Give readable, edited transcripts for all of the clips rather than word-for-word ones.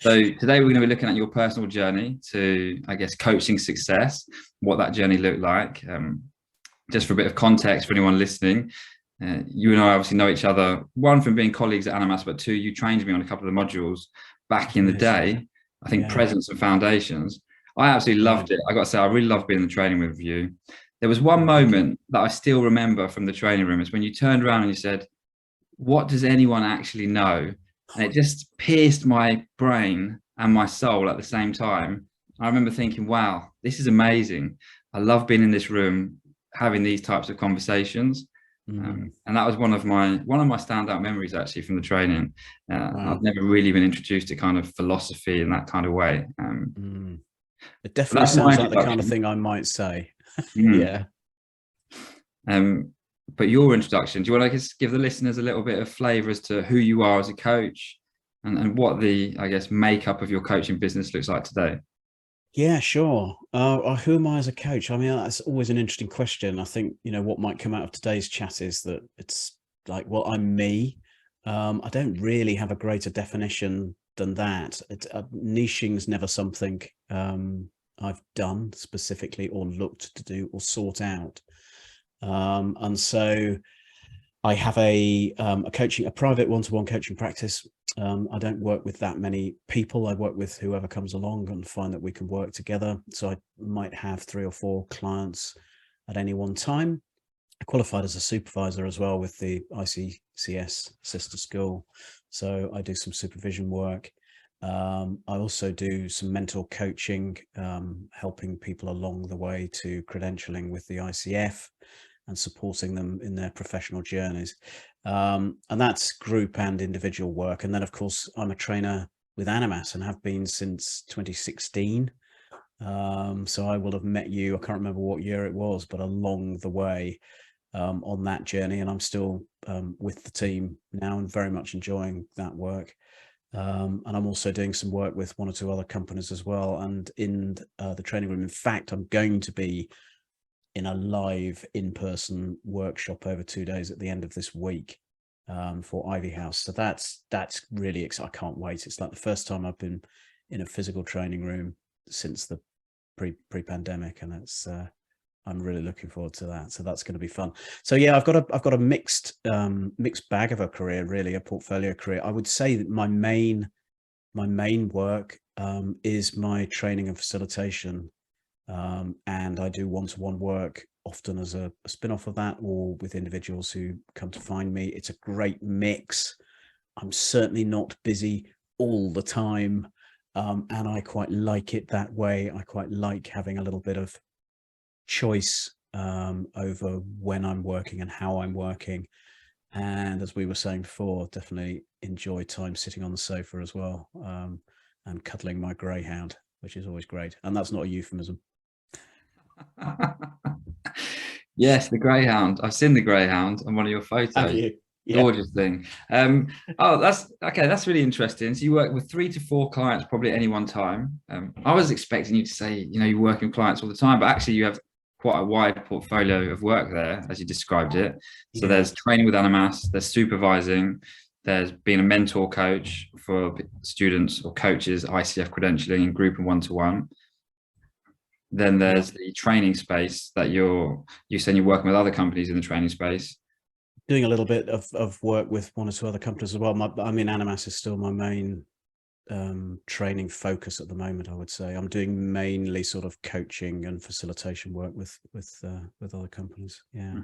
So today we're going to be looking at your personal journey to, I guess, coaching success, what that journey looked like. Just for a bit of context for anyone listening, you and I obviously know each other, one from being colleagues at Animas, but two, you trained me on a couple of the modules back in the day. I think presence and foundations. I absolutely loved it. I got to say, I really loved being in the training room with you. There was one moment that I still remember from the training room is when you turned around and you said, "What does anyone actually know?" And it just pierced my brain and my soul at the same time. I remember thinking, wow, this is amazing. I love being in this room, having these types of conversations. And that was one of my standout memories actually from the training. I've never really been introduced to kind of philosophy in that kind of way. It definitely sounds like the kind of thing I might say. Yeah. But your introduction, do you want to just give the listeners a little bit of flavor as to who you are as a coach and what the, I guess, makeup of your coaching business looks like today? Yeah, sure. Who am I as a coach? I mean, that's always an interesting question. I think, what might come out of today's chat is that it's like, well, I'm me. I don't really have a greater definition than that. Niching is never something I've done specifically or looked to do or sought out. And so I have a private one-to-one coaching practice. I don't work with that many people. I work with whoever comes along and find that we can work together. So I might have 3 or 4 clients at any one time. I qualified as a supervisor as well with the ICCS sister school. So I do some supervision work. I also do some mentor coaching, helping people along the way to credentialing with the ICF and supporting them in their professional journeys. And that's group and individual work. And then, of course, I'm a trainer with Animas and have been since 2016. So I will have met you, I can't remember what year it was, but along the way on that journey. And I'm still with the team now and very much enjoying that work. And I'm also doing some work with 1 or 2 other companies as well. And in the training room, in fact, I'm going to be in a live in-person workshop over 2 days at the end of this week for Ivy House. So that's really exciting. I can't wait. It's like the first time I've been in a physical training room since the pre-pandemic, and it's I'm really looking forward to that. So that's going to be fun. So yeah, I've got a mixed bag of a career, really, a portfolio career. I would say that my main work is my training and facilitation. And I do one-to-one work often as a spin-off of that, or with individuals who come to find me. It's a great mix. I'm certainly not busy all the time. And I quite like it that way. I quite like having a little bit of choice over when I'm working and how I'm working. And as we were saying before, definitely enjoy time sitting on the sofa as well, and cuddling my greyhound, which is always great. And that's not a euphemism. Yes, the greyhound. I've seen the greyhound on one of your photos. Have you? Yeah. Gorgeous thing. Oh, that's okay. That's really interesting. So you work with 3 to 4 clients probably at any one time. I was expecting you to say, you work with clients all the time, but actually you have quite a wide portfolio of work there, as you described it. So there's training with Animas, there's supervising, there's being a mentor coach for students or coaches, ICF credentialing in group and one-to-one. Then there's the training space that you said you're working with other companies in the training space. Doing a little bit of work with 1 or 2 other companies as well. Animas is still my main training focus at the moment, I would say. I'm doing mainly sort of coaching and facilitation work with other companies. Yeah.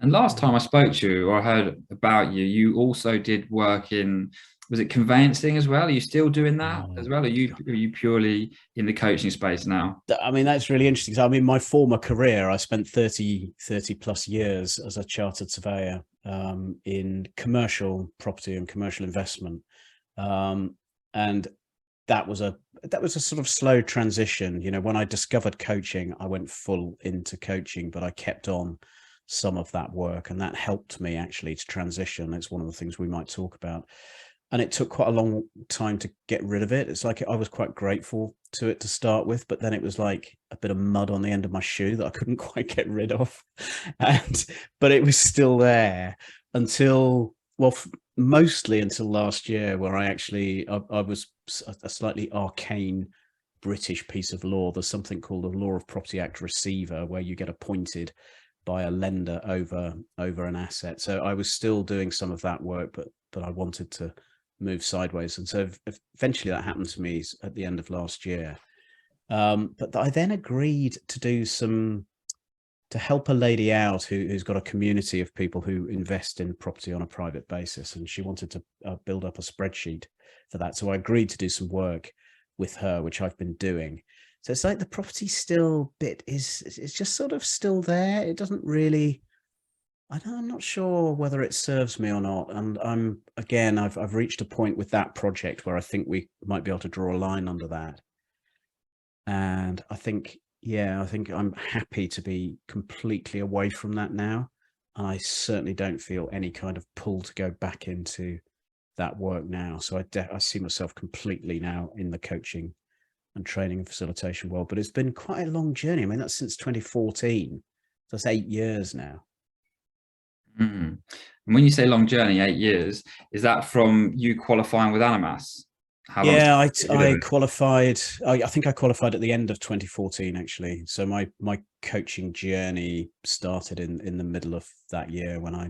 And last time I spoke to you or I heard about you, you also did work in, was it conveyancing as well? Are you still doing that as well? Are you purely in the coaching space now? I mean, that's really interesting. So, I mean, my former career, I spent 30 plus years as a chartered surveyor in commercial property and commercial investment. And that was a sort of slow transition. When I discovered coaching, I went full into coaching, but I kept on some of that work, and that helped me actually to transition. It's one of the things we might talk about. And it took quite a long time to get rid of it. It's like I was quite grateful to it to start with, but then it was like a bit of mud on the end of my shoe that I couldn't quite get rid of. But it was still there until, well, mostly until last year, where I was a slightly arcane British piece of law. There's something called the Law of Property Act receiver, where you get appointed by a lender over an asset. So I was still doing some of that work, but I wanted to move sideways, and so eventually that happened to me at the end of last year. But I then agreed to help a lady out who's got a community of people who invest in property on a private basis, and she wanted to build up a spreadsheet for that. So I agreed to do some work with her, which I've been doing. So it's like the property still bit is just sort of still there. It doesn't really, I'm not sure whether it serves me or not. And I've reached a point with that project where I think we might be able to draw a line under that. And I think I'm happy to be completely away from that now. And I certainly don't feel any kind of pull to go back into that work now. So I see myself completely now in the coaching and training and facilitation world. But it's been quite a long journey. I mean, that's since 2014. So that's 8 years now. And when you say long journey, 8 years, is that from you qualifying with Animas? How long? Yeah, I qualified. I think I qualified at the end of 2014, actually. So my coaching journey started in the middle of that year, when I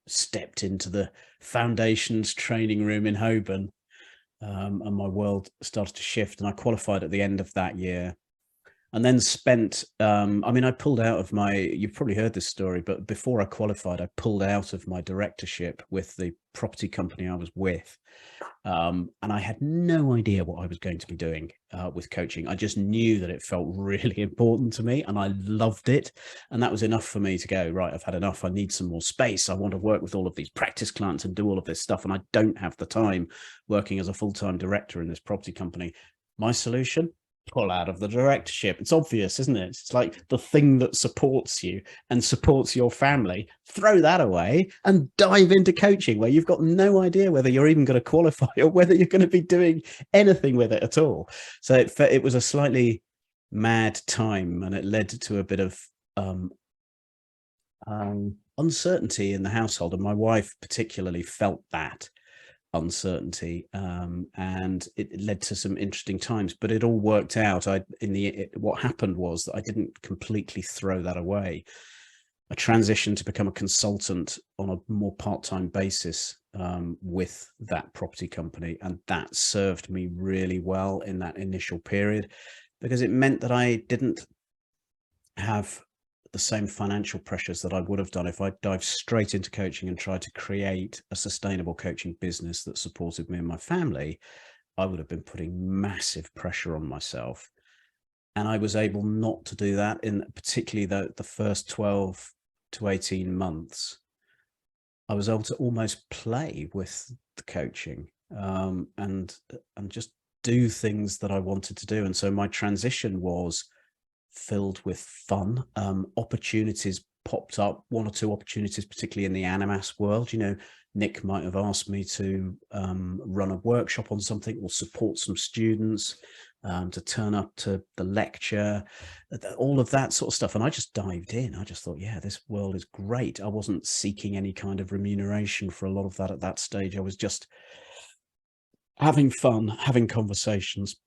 stepped into the foundations training room in Holborn, and my world started to shift. And I qualified at the end of that year, and then spent, I pulled out of you've probably heard this story, but before I qualified, I pulled out of my directorship with the property company I was with. And I had no idea what I was going to be doing with coaching. I just knew that it felt really important to me, and I loved it. And that was enough for me to go, right, I've had enough. I need some more space. I want to work with all of these practice clients and do all of this stuff. And I don't have the time working as a full-time director in this property company. My solution: pull out of the directorship. It's obvious, isn't it? It's like the thing that supports you and supports your family. Throw that away and dive into coaching, where you've got no idea whether you're even going to qualify or whether you're going to be doing anything with it at all. So it was a slightly mad time, and it led to a bit of uncertainty in the household, and my wife particularly felt that uncertainty, and it led to some interesting times, but it all worked out. What happened was that I didn't completely throw that away. I transitioned to become a consultant on a more part-time basis with that property company, and that served me really well in that initial period, because it meant that I didn't have the same financial pressures that I would have done if I dived straight into coaching and tried to create a sustainable coaching business that supported me and my family. I would have been putting massive pressure on myself. And I was able not to do that, in particularly the first 12 to 18 months. I was able to almost play with the coaching and just do things that I wanted to do. And so my transition was filled with fun. Opportunities popped up, 1 or 2 opportunities, particularly in the Animas world. Nick might have asked me to run a workshop on something, or support some students, to turn up to the lecture, all of that sort of stuff. And I just dived in. I just thought, yeah, this world is great. I wasn't seeking any kind of remuneration for a lot of that at that stage. I was just having fun, having conversations,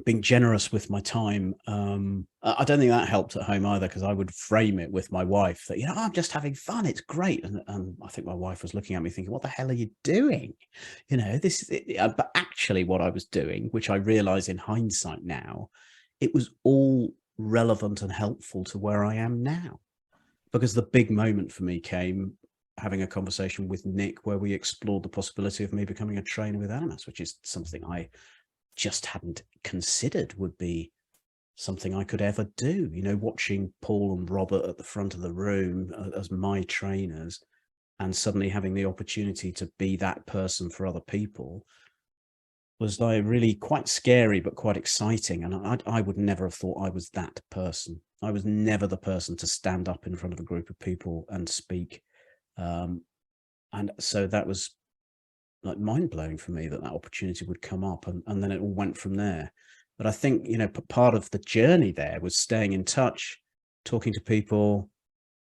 being generous with my time. I don't think that helped at home either, because I would frame it with my wife that, I'm just having fun, it's great. And I think my wife was looking at me thinking, what the hell are you doing? But actually what I was doing, which I realize in hindsight now, it was all relevant and helpful to where I am now. Because the big moment for me came having a conversation with Nick, where we explored the possibility of me becoming a trainer with Animas, which is something I just hadn't considered would be something I could ever do. Watching Paul and Robert at the front of the room as my trainers, and suddenly having the opportunity to be that person for other people, was like really quite scary, but quite exciting. And I would never have thought I was that person. I was never the person to stand up in front of a group of people and speak. And so that was like mind-blowing for me, that opportunity would come up, and then it all went from there. But I think, part of the journey there was staying in touch, talking to people,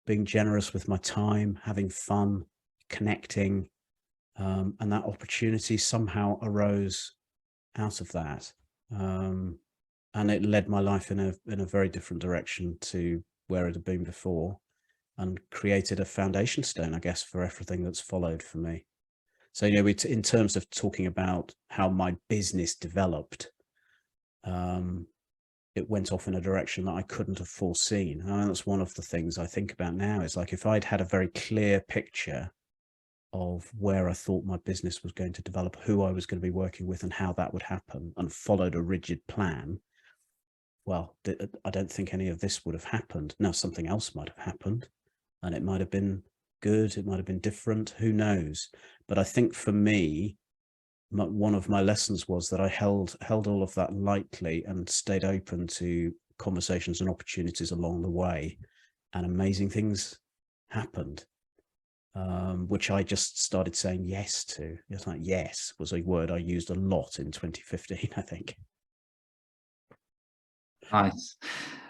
being generous with my time, having fun, connecting, And that opportunity somehow arose out of that. And it led my life in a very different direction to where it had been before, and created a foundation stone, I guess, for everything that's followed for me. So, you know, in terms of talking about how my business developed, it went off in a direction that I couldn't have foreseen. And that's one of the things I think about now, is like, if I'd had a very clear picture of where I thought my business was going to develop, who I was going to be working with, and how that would happen, and followed a rigid plan, well, I don't think any of this would have happened. Now, something else might have happened, and it might have been good, it might have been different, who knows? But I think for me, one of my lessons was that I held all of that lightly and stayed open to conversations and opportunities along the way, and amazing things happened, which I just started saying yes to. It's like, yes was a word I used a lot in 2015, I think. Nice.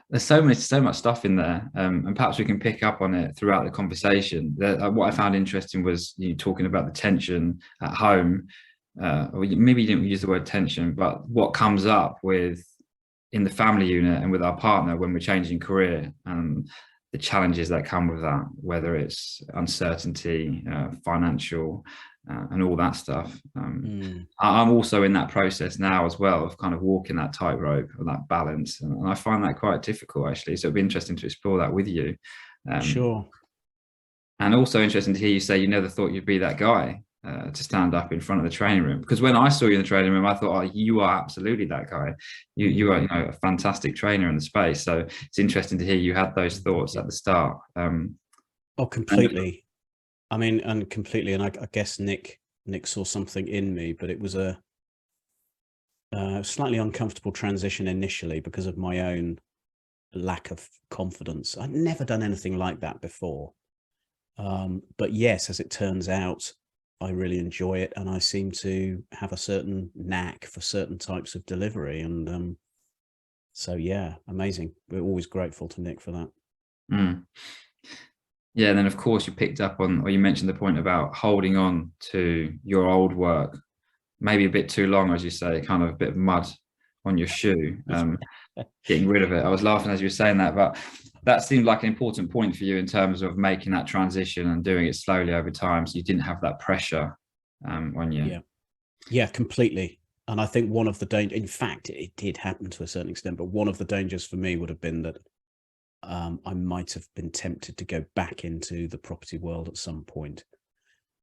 There's so much stuff in there, and perhaps we can pick up on it throughout the conversation. What I found interesting was you talking about the tension at home, or maybe you didn't use the word tension, but what comes up with in the family unit and with our partner when we're changing career, and the challenges that come with that, whether it's uncertainty, financial, and all that stuff. I'm also in that process now as well, of kind of walking that tightrope or that balance, and I find that quite difficult, actually. So it'd be interesting to explore that with you. Sure. And also interesting to hear you say you never thought you'd be that guy to stand up in front of the training room, because when I saw you in the training room, I thought, oh, you are absolutely that guy. You are, you know, a fantastic trainer in the space. So it's interesting to hear you had those thoughts at the start. Oh, completely. I mean, and completely. And I guess Nick saw something in me, but it was a slightly uncomfortable transition initially because of my own lack of confidence. I'd never done anything like that before. But yes, as it turns out, I really enjoy it, and I seem to have a certain knack for certain types of delivery. And so, yeah, amazing. We're always grateful to Nick for that. Yeah, and then of course you picked up on, or you mentioned the point about holding on to your old work, maybe a bit too long, as you say, kind of a bit of mud on your shoe, getting rid of it. I was laughing as you were saying that, but that seemed like an important point for you in terms of making that transition and doing it slowly over time, so you didn't have that pressure on you. Yeah, completely. And I think one of the dangers, in fact, it did happen to a certain extent, but one of the dangers for me would have been that I might have been tempted to go back into the property world at some point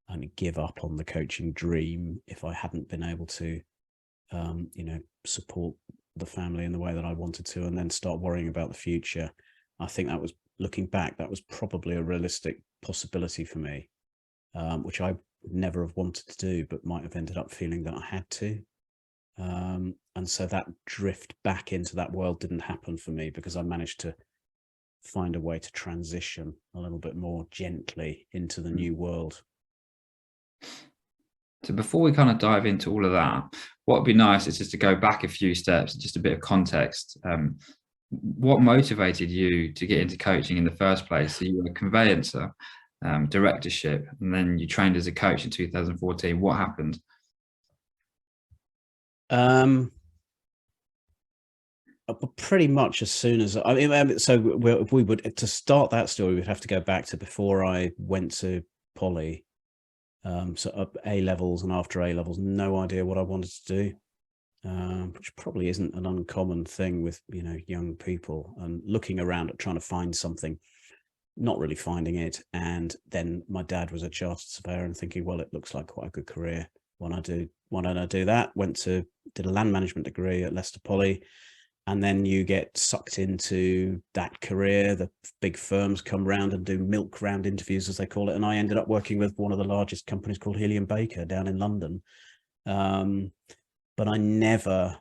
and give up on the coaching dream if I hadn't been able to, you know, support the family in the way that I wanted to, and then start worrying about the future. I think that was, looking back, that was probably a realistic possibility for me, which I would never have wanted to do, but might have ended up feeling that I had to. And so that drift back into that world didn't happen for me, because I managed to find a way to transition a little bit more gently into the new world. So before we kind of dive into all of that, what would be nice is just to go back a few steps, just a bit of context. What motivated you to get into coaching in the first place? So you were a conveyancer, directorship, and then you trained as a coach in 2014. What happened? Pretty much as soon as I mean, so if we would, to start that story, we'd have to go back to before I went to poly. So up A levels, and after A levels, no idea what I wanted to do, which probably isn't an uncommon thing with, you know, young people, and looking around at trying to find something, not really finding it. And then my dad was a chartered surveyor, and thinking, well, it looks like quite a good career. Why don't I do that? Did a land management degree at Leicester Poly. And then you get sucked into that career. The big firms come round and do milk round interviews, as they call it. And I ended up working with one of the largest companies called Helium Baker down in London. But I never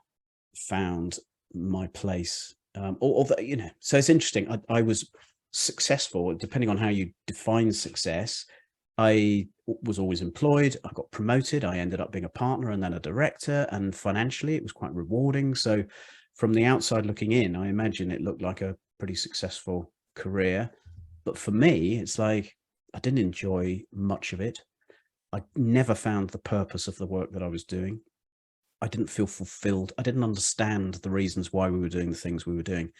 found my place. You know, so it's interesting. I was successful, depending on how you define success. I was always employed. I got promoted. I ended up being a partner and then a director. And financially, it was quite rewarding. So from the outside looking in, I imagine it looked like a pretty successful career. But for me, it's like I didn't enjoy much of it. I never found the purpose of the work that I was doing. I didn't feel fulfilled. I didn't understand the reasons why we were doing the things we were doing.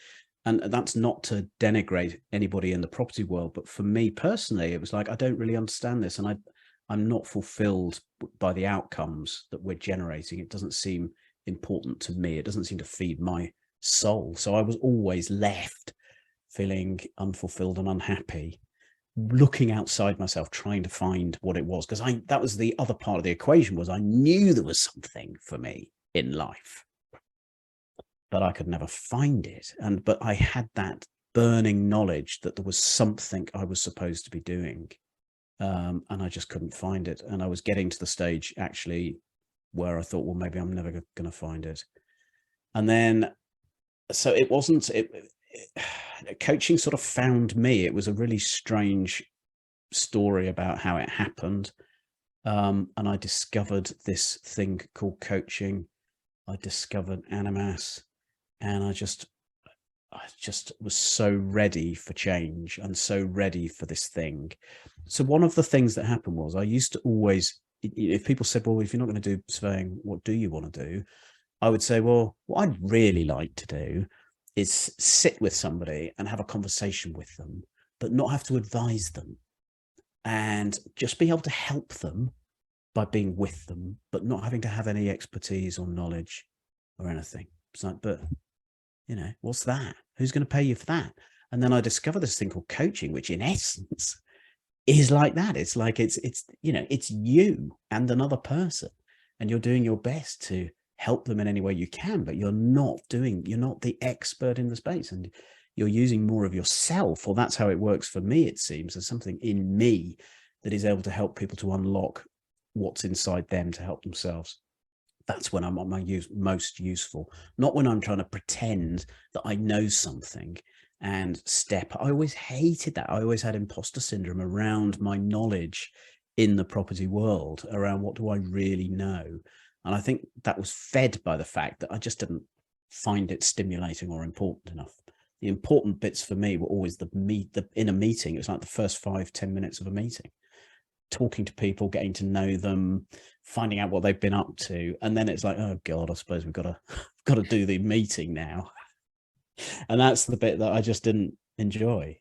And that's not to denigrate anybody in the property world, but for me personally, it was like, I don't really understand this. And I'm not fulfilled by the outcomes that we're generating. It doesn't seem important to me. It doesn't seem to feed my soul. So I was always left feeling unfulfilled and unhappy, looking outside myself, trying to find what it was. Because that was the other part of the equation, was I knew there was something for me in life, but I could never find it. But I had that burning knowledge that there was something I was supposed to be doing. And I just couldn't find it. And I was getting to the stage actually where I thought, well, maybe I'm never going to find it. And then, so it wasn't, coaching sort of found me. It was a really strange story about how it happened. And I discovered this thing called coaching. I discovered Animas, and I just was so ready for change and so ready for this thing. So one of the things that happened was I used to always, if people said, well, if you're not going to do surveying, what do you want to do? I would say, well, what I'd really like to do is sit with somebody and have a conversation with them, but not have to advise them, and just be able to help them by being with them, but not having to have any expertise or knowledge or anything. It's like, but what's that? Who's going to pay you for that? And then I discovered this thing called coaching, which in essence is like that. It's like, it's you and another person, and you're doing your best to help them in any way you can, but you're not the expert in the space, and you're using more of yourself, or that's how it works for me. It seems there's something in me that is able to help people to unlock what's inside them to help themselves. That's when I'm most useful, not when I'm trying to pretend that I know something and I always hated that. I always had imposter syndrome around my knowledge in the property world, around what do I really know. And I think that was fed by the fact that I just didn't find it stimulating or important enough. The important bits for me were always in a meeting. It was like the first 5-10 minutes of a meeting, talking to people, getting to know them, finding out what they've been up to. And then it's like, oh God, I suppose we've got to do the meeting now. And that's the bit that I just didn't enjoy.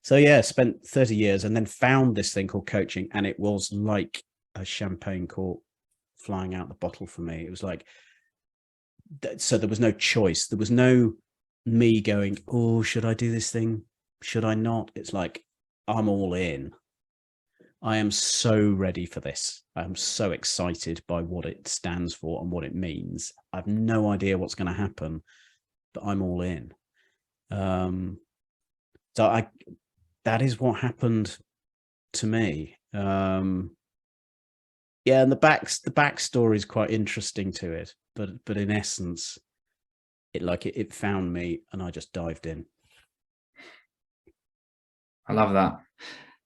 So yeah, spent 30 years and then found this thing called coaching. And it was like a champagne cork flying out the bottle for me. It was like, so there was no choice. There was no me going, oh, should I do this thing? Should I not? It's like, I'm all in. I am so ready for this. I'm so excited by what it stands for and what it means. I have no idea what's going to happen, but I'm all in. So that is what happened to me. Yeah, and the backstory is quite interesting to it, but in essence, it found me, and I just dived in. I love that.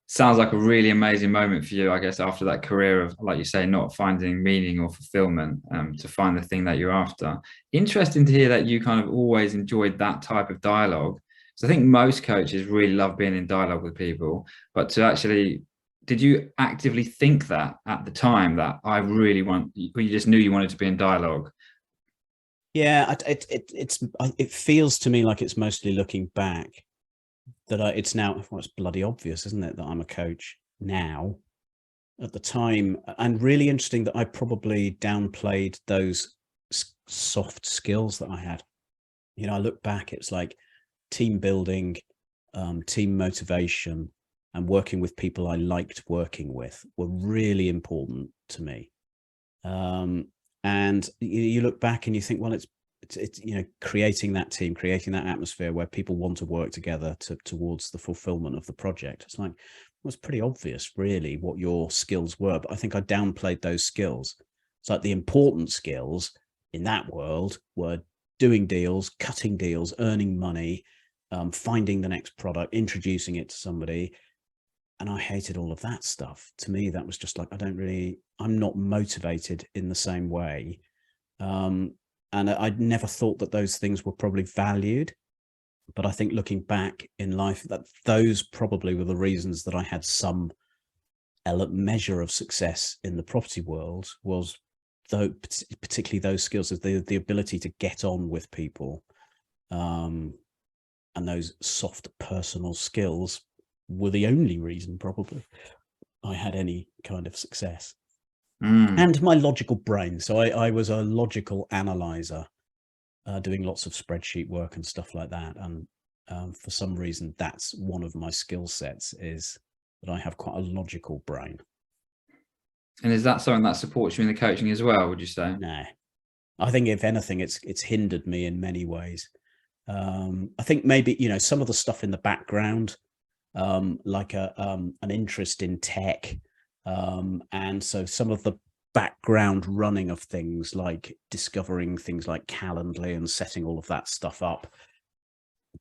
Sounds like a really amazing moment for you, I guess, after that career of, like you say, not finding meaning or fulfillment, to find the thing that you're after. Interesting to hear that you kind of always enjoyed that type of dialogue. So I think most coaches really love being in dialogue with people, but to actually, did you actively think that at the time that I really want, or you just knew you wanted to be in dialogue? Yeah, it feels to me like it's mostly looking back that it's now, well, it's bloody obvious, isn't it, that I'm a coach now. At the time, and really interesting that I probably downplayed those soft skills that I had. I look back, it's like team building, team motivation, and working with people I liked working with were really important to me. And you look back and you think, well, it's creating that team, creating that atmosphere where people want to work together towards the fulfillment of the project. It's like, well, it's pretty obvious really what your skills were, but I think I downplayed those skills. It's like the important skills in that world were doing deals, cutting deals, earning money, finding the next product, introducing it to somebody. And I hated all of that stuff. To me, that was just like, I'm not motivated in the same way. And I'd never thought that those things were probably valued. But I think looking back in life, that those probably were the reasons that I had some measure of success in the property world was, though, particularly those skills of the ability to get on with people, and those soft personal skills were the only reason probably I had any kind of success. And my logical brain. So I was a logical analyzer, doing lots of spreadsheet work and stuff like that. And for some reason, that's one of my skill sets, is that I have quite a logical brain. And is that something that supports you in the coaching as well, would you say? No, I think if anything, it's hindered me in many ways. I think maybe, you know, some of the stuff in the background, like an interest in tech, and so some of the background running of things, like discovering things like Calendly and setting all of that stuff up,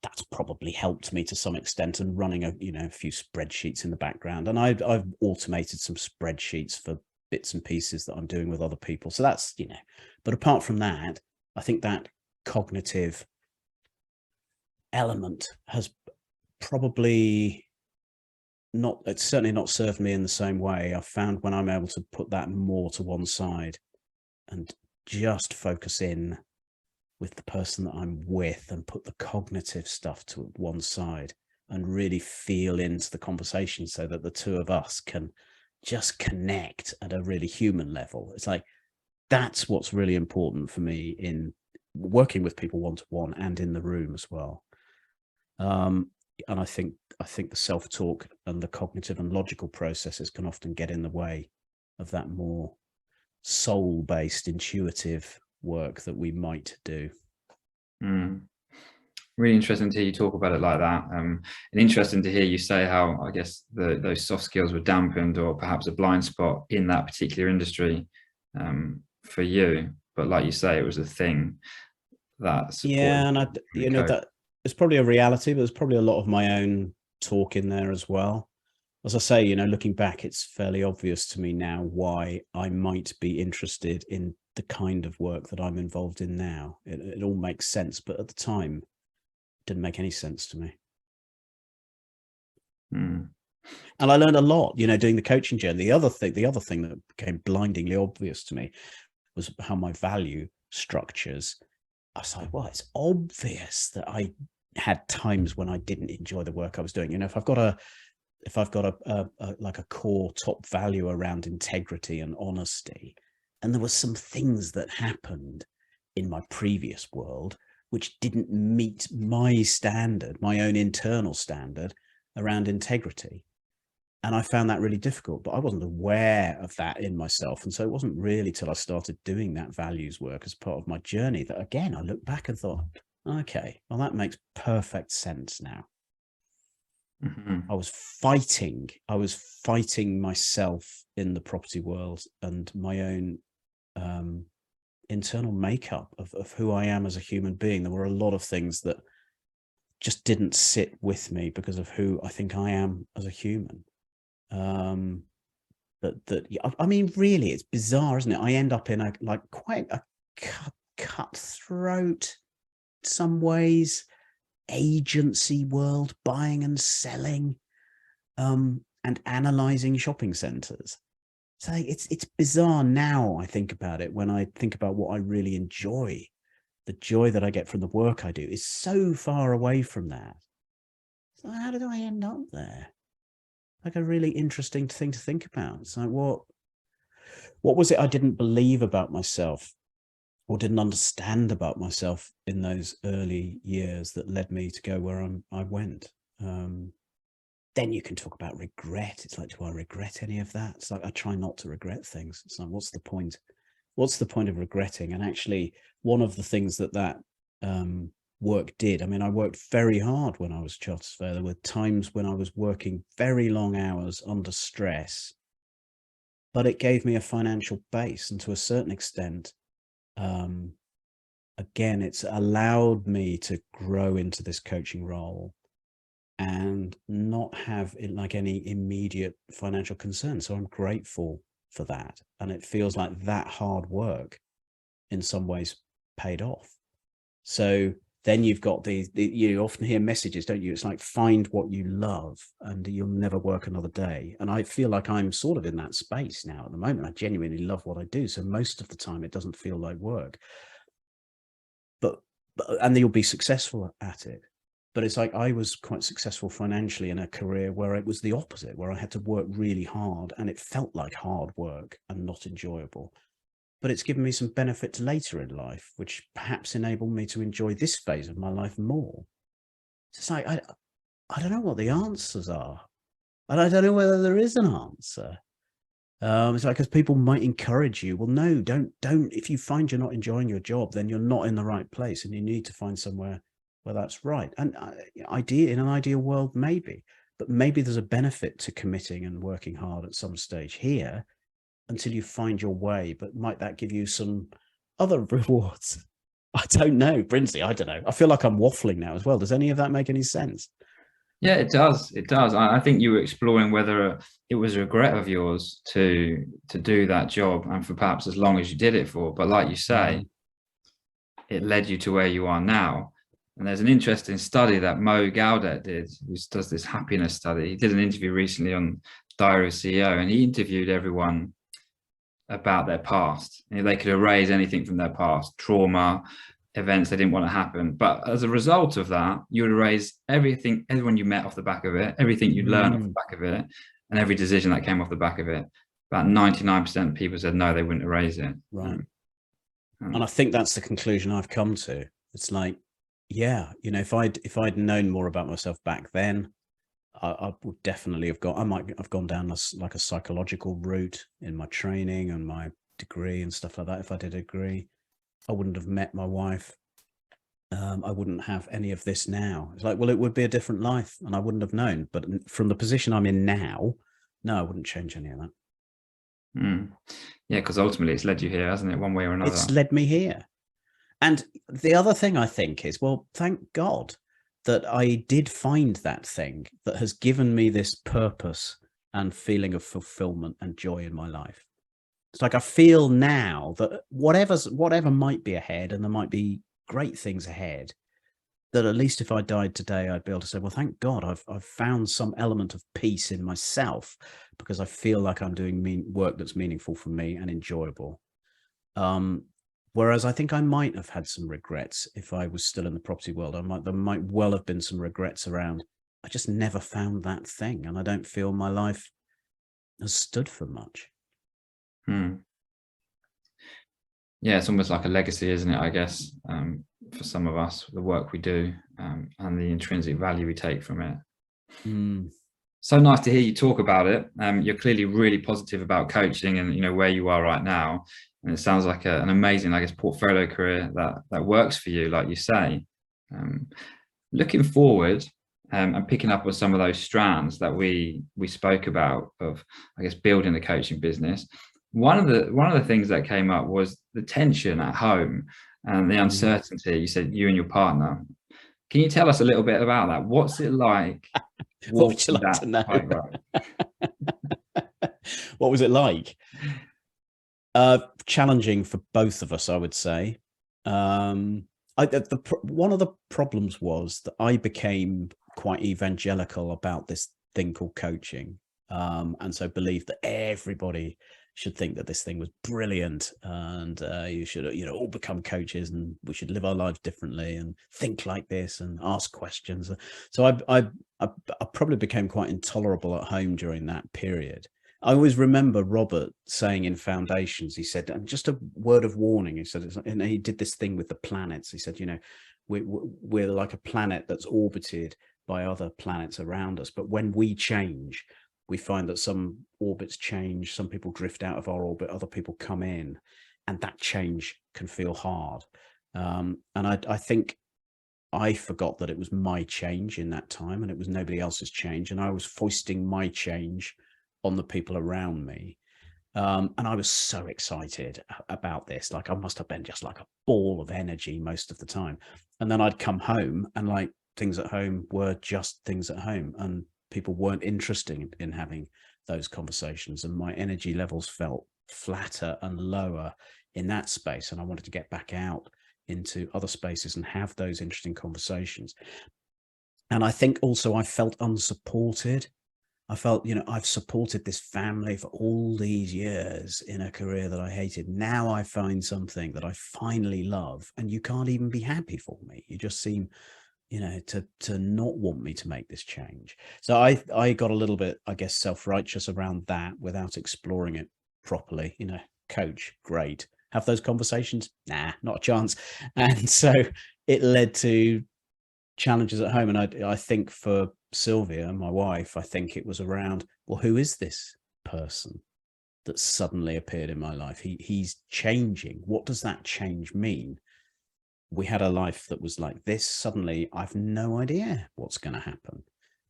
that's probably helped me to some extent, and running a few spreadsheets in the background. And I've automated some spreadsheets for bits and pieces that I'm doing with other people. So that's, but apart from that, I think that cognitive element has probably not, it's certainly not served me in the same way. I've found when I'm able to put that more to one side and just focus in with the person that I'm with and put the cognitive stuff to one side and really feel into the conversation so that the two of us can just connect at a really human level. It's like, that's what's really important for me in working with people one-to-one and in the room as well. And I think the self-talk and the cognitive and logical processes can often get in the way of that more soul-based, intuitive work that we might do. Really interesting to hear you talk about it like that, and interesting to hear you say how, I guess, those soft skills were dampened, or perhaps a blind spot in that particular industry for you. But like you say, it was a thing that supported. Yeah, and that it's probably a reality, but there's probably a lot of my own talk in there as well. As I say, looking back, it's fairly obvious to me now why I might be interested in the kind of work that I'm involved in now. It all makes sense, but at the time, it didn't make any sense to me. And I learned a lot, doing the coaching journey. The other thing that became blindingly obvious to me was how my value structures. I was like, well, it's obvious that I had times when I didn't enjoy the work I was doing. If I've got a core top value around integrity and honesty, and there were some things that happened in my previous world which didn't meet my standard, my own internal standard around integrity. And I found that really difficult, but I wasn't aware of that in myself. And so it wasn't really till I started doing that values work as part of my journey that, again, I looked back and thought, okay, well, that makes perfect sense now. I was fighting myself in the property world and my own internal makeup of who I am as a human being. There were a lot of things that just didn't sit with me because of who I think I am as a human. I mean, really, it's bizarre, isn't it? I end up in quite a cutthroat, in some ways, agency world, buying and selling, and analyzing shopping centers. So it's bizarre now. I think about it, when I think about what I really enjoy, the joy that I get from the work I do is so far away from that. So how did I end up there? Like a really interesting thing to think about. It's like, what was it I didn't believe about myself or didn't understand about myself in those early years that led me to go where I went? Then you can talk about regret. It's like, do I regret any of that? It's like, I try not to regret things. It's like, what's the point? What's the point of regretting? And actually, one of the things that work did, I mean, I worked very hard when I was chartered surveyor. There were times when I was working very long hours under stress, but it gave me a financial base. And to a certain extent, again, it's allowed me to grow into this coaching role and not have like any immediate financial concern. So I'm grateful for that. And it feels like that hard work in some ways paid off. So then you've got you often hear messages, don't you? It's like, find what you love and you'll never work another day. And I feel like I'm sort of in that space now at the moment. I genuinely love what I do. So most of the time it doesn't feel like work, and you'll be successful at it. But it's like, I was quite successful financially in a career where it was the opposite, where I had to work really hard and it felt like hard work and not enjoyable. But it's given me some benefits later in life, which perhaps enabled me to enjoy this phase of my life more. It's like, I don't know what the answers are. And I don't know whether there is an answer. It's like, because people might encourage you. Well, no, don't. If you find you're not enjoying your job, then you're not in the right place and you need to find somewhere where that's right. And in an ideal world, maybe, but maybe there's a benefit to committing and working hard at some stage here until you find your way. But might that give you some other rewards? I don't know, Brinsley. I don't know. I feel like I'm waffling now as well. Does any of that make any sense? Yeah, it does. It does. I think you were exploring whether it was a regret of yours to do that job and for perhaps as long as you did it for. But like you say, it led you to where you are now. And there's an interesting study that Mo Gaudet did, who does this happiness study. He did an interview recently on Diary of a CEO, and he interviewed everyone about their past. They could erase anything from their past, trauma, events they didn't want to happen. But as a result of that, you would erase everyone you met off the back of it, everything you learned off the back of it, and every decision that came off the back of it. About 99% of people said no, they wouldn't erase it. Right. And I think that's the conclusion I've come to. It's like, yeah, if I'd known more about myself back then, I would definitely have I might have gone down like a psychological route in my training and my degree and stuff like that. If I did a degree, I wouldn't have met my wife. I wouldn't have any of this now. It's like, well, it would be a different life and I wouldn't have known. But from the position I'm in now, no, I wouldn't change any of that. Yeah, because ultimately it's led you here, hasn't it? One way or another. It's led me here. And the other thing I think is, well, thank God that I did find that thing that has given me this purpose and feeling of fulfillment and joy in my life. It's like, I feel now that whatever might be ahead, and there might be great things ahead, that at least if I died today, I'd be able to say, well, thank God I've found some element of peace in myself because I feel like I'm doing work that's meaningful for me and enjoyable. Whereas I think I might have had some regrets if I was still in the property world. There might well have been some regrets around, I just never found that thing. And I don't feel my life has stood for much. Yeah, it's almost like a legacy, isn't it? I guess, for some of us, the work we do, and the intrinsic value we take from it. So nice to hear you talk about it. You're clearly really positive about coaching and where you are right now. And it sounds like an amazing, I guess, portfolio career that works for you, like you say. Looking forward, and picking up on some of those strands that we spoke about of, I guess, building a coaching business. One of the things that came up was the tension at home and the uncertainty. You said you and your partner. Can you tell us a little bit about that? What's it like? What would you like to know? What was it like? Challenging for both of us, I would say. One of the problems was that I became quite evangelical about this thing called coaching, and so believed that everybody should think that this thing was brilliant, and you should all become coaches, and we should live our lives differently and think like this and ask questions. So I probably became quite intolerable at home during that period. I always remember Robert saying in Foundations, he said, and just a word of warning, he said, and he did this thing with the planets. He said, we're like a planet that's orbited by other planets around us. But when we change, we find that some orbits change, some people drift out of our orbit, other people come in, and that change can feel hard. And I think I forgot that it was my change in that time, and it was nobody else's change. And I was foisting my change on the people around me. And I was so excited about this. Like, I must have been just like a ball of energy most of the time. And then I'd come home and like things at home were just things at home, and people weren't interested in having those conversations. And my energy levels felt flatter and lower in that space. And I wanted to get back out into other spaces and have those interesting conversations. And I think also I felt unsupported. I felt, I've supported this family for all these years in a career that I hated. Now I find something that I finally love, and you can't even be happy for me. You just seem, to not want me to make this change. So I got a little bit, I guess, self-righteous around that without exploring it properly. Coach, great. Have those conversations? Nah, not a chance. And so it led to challenges at home. And I think for Sylvia, my wife, I think it was around, well, who is this person that suddenly appeared in my life? He's changing. What does that change mean? We had a life that was like this. Suddenly, I've no idea what's going to happen.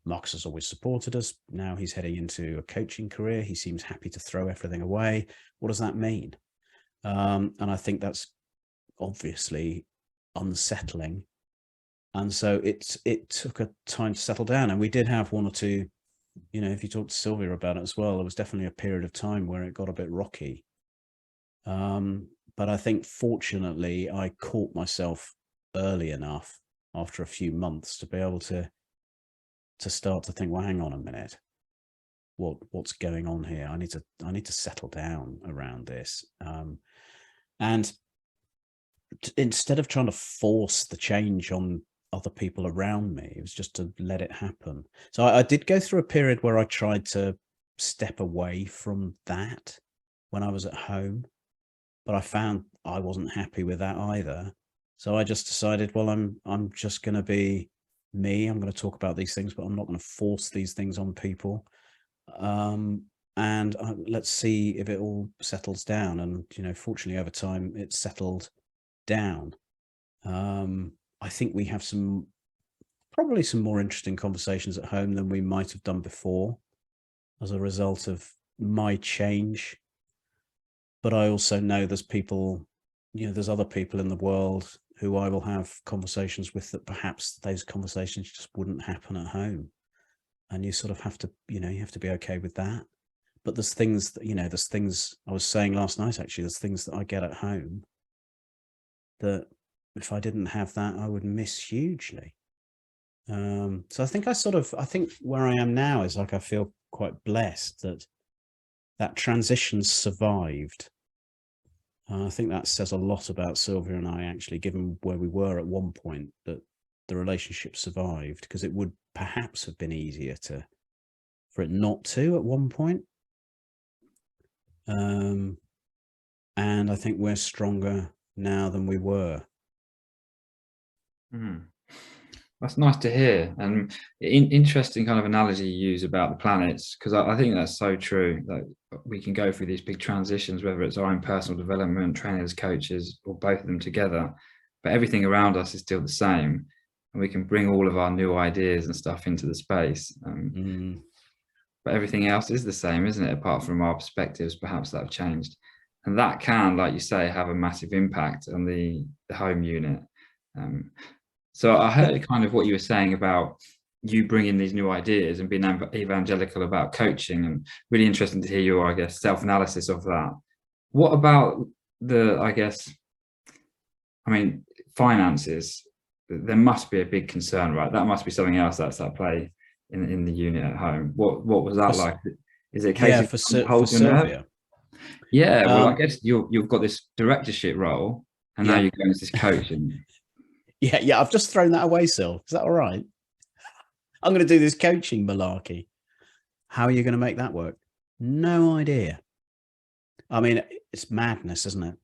Marcus has always supported us. Now he's heading into a coaching career. He seems happy to throw everything away. What does that mean? And I think that's obviously unsettling. And so it took a time to settle down. And we did have one or two, if you talk to Sylvia about it as well, there was definitely a period of time where it got a bit rocky. But I think fortunately I caught myself early enough after a few months to be able to start to think, well, hang on a minute, what's going on here? I need to settle down around this. And instead of trying to force the change on other people around me, it was just to let it happen. So I did go through a period where I tried to step away from that when I was at home, but I found I wasn't happy with that either. So I just decided, well, I'm just going to be me. I'm going to talk about these things, but I'm not going to force these things on people. And let's see if it all settles down. And, fortunately over time it settled down. I think we have probably some more interesting conversations at home than we might have done before as a result of my change. But I also know there's people, there's other people in the world who I will have conversations with that perhaps those conversations just wouldn't happen at home. And you sort of have to, you have to be okay with that. But there's things that, there's things I was saying last night, actually, there's things that I get at home that if I didn't have that, I would miss hugely. So I think I think where I am now is like, I feel quite blessed that transition survived. I think that says a lot about Sylvia and I, actually, given where we were at one point, that the relationship survived, because it would perhaps have been easier for it not to at one point. And I think we're stronger now than we were. That's nice to hear, and interesting kind of analogy you use about the planets, because I think that's so true, that we can go through these big transitions, whether it's our own personal development, training as coaches, or both of them together, but everything around us is still the same, and we can bring all of our new ideas and stuff into the space. But everything else is the same, isn't it, apart from our perspectives perhaps that have changed. And that can, like you say, have a massive impact on the home unit. So I heard kind of what you were saying about you bringing these new ideas and being evangelical about coaching, and really interesting to hear your, I guess, self-analysis of that. What about finances? There must be a big concern, right? That must be something else that's at play in the unit at home. What was that like? Is it a case of for Sylvia? Yeah, well, I guess you've got this directorship role, and now you're going to this coaching. Yeah, I've just thrown that away, Sil. Is that all right? I'm going to do this coaching malarkey. How are you going to make that work? No idea. I mean, it's madness, isn't it?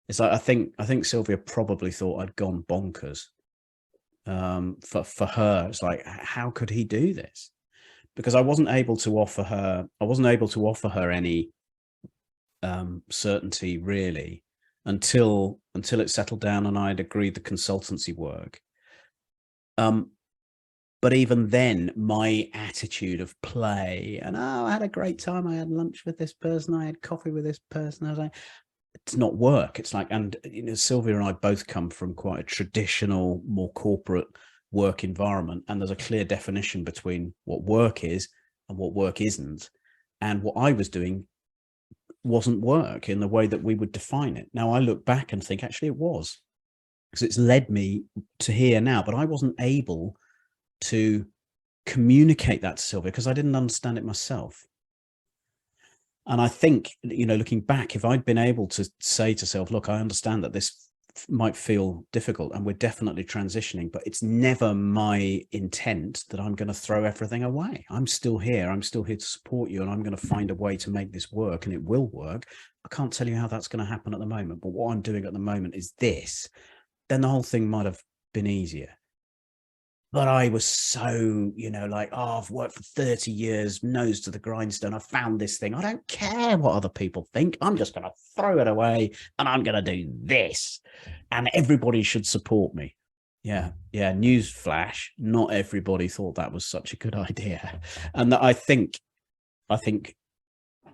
It's like, I think Sylvia probably thought I'd gone bonkers. For her, it's like, how could he do this? Because I wasn't able to offer her any certainty, really, until it settled down and I'd agreed the consultancy work. But even then, my attitude of play and, I had a great time, I had lunch with this person, I had coffee with this person, I was like, it's not work. It's like, and Sylvia and I both come from quite a traditional, more corporate work environment, and there's a clear definition between what work is and what work isn't. And what I was doing wasn't work in the way that we would define it. Now I look back and think, actually, it was. because it's led me to here now, but I wasn't able to communicate that to Sylvia because I didn't understand it myself. And I think, you know, looking back, if I'd been able to say to Sylvia, look, I understand that this might feel difficult and we're definitely transitioning, but it's never my intent that I'm going to throw everything away. I'm still here. I'm still here to support you, and I'm going to find a way to make this work, and it will work. I can't tell you how that's going to happen at the moment, but what I'm doing at the moment is this. Then the whole thing might have been easier. But I was so, you know, like, oh, I've worked for 30 years, nose to the grindstone. I found this thing. I don't care what other people think. I'm just going to throw it away and I'm going to do this. And everybody should support me. Yeah. Yeah. News flash. Not everybody thought that was such a good idea. And I think,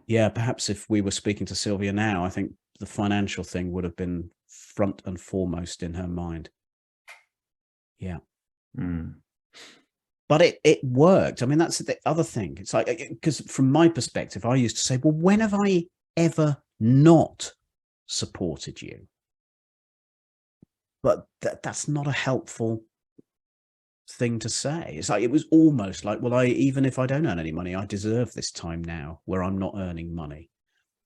yeah, perhaps if we were speaking to Sylvia now, I think the financial thing would have been front and foremost in her mind. Yeah. But it worked. I mean, that's the other thing. It's like, because from my perspective, I used to say, well, when have I ever not supported you? But that's not a helpful thing to say. It's like, it was almost like, well, even if I don't earn any money, I deserve this time now where I'm not earning money.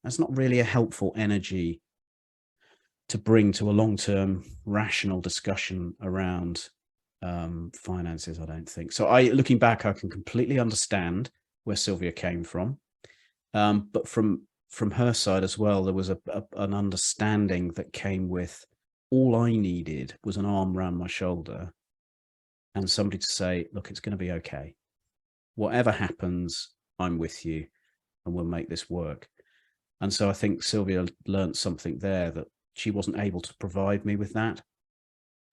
That's not really a helpful energy to bring to a long-term rational discussion around finances, I don't think. So looking back, I can completely understand where Sylvia came from. But from her side as well, there was an understanding that came with, all I needed was an arm around my shoulder and somebody to say, look, it's going to be okay. Whatever happens, I'm with you and we'll make this work. And so I think Sylvia learned something there, that she wasn't able to provide me with that.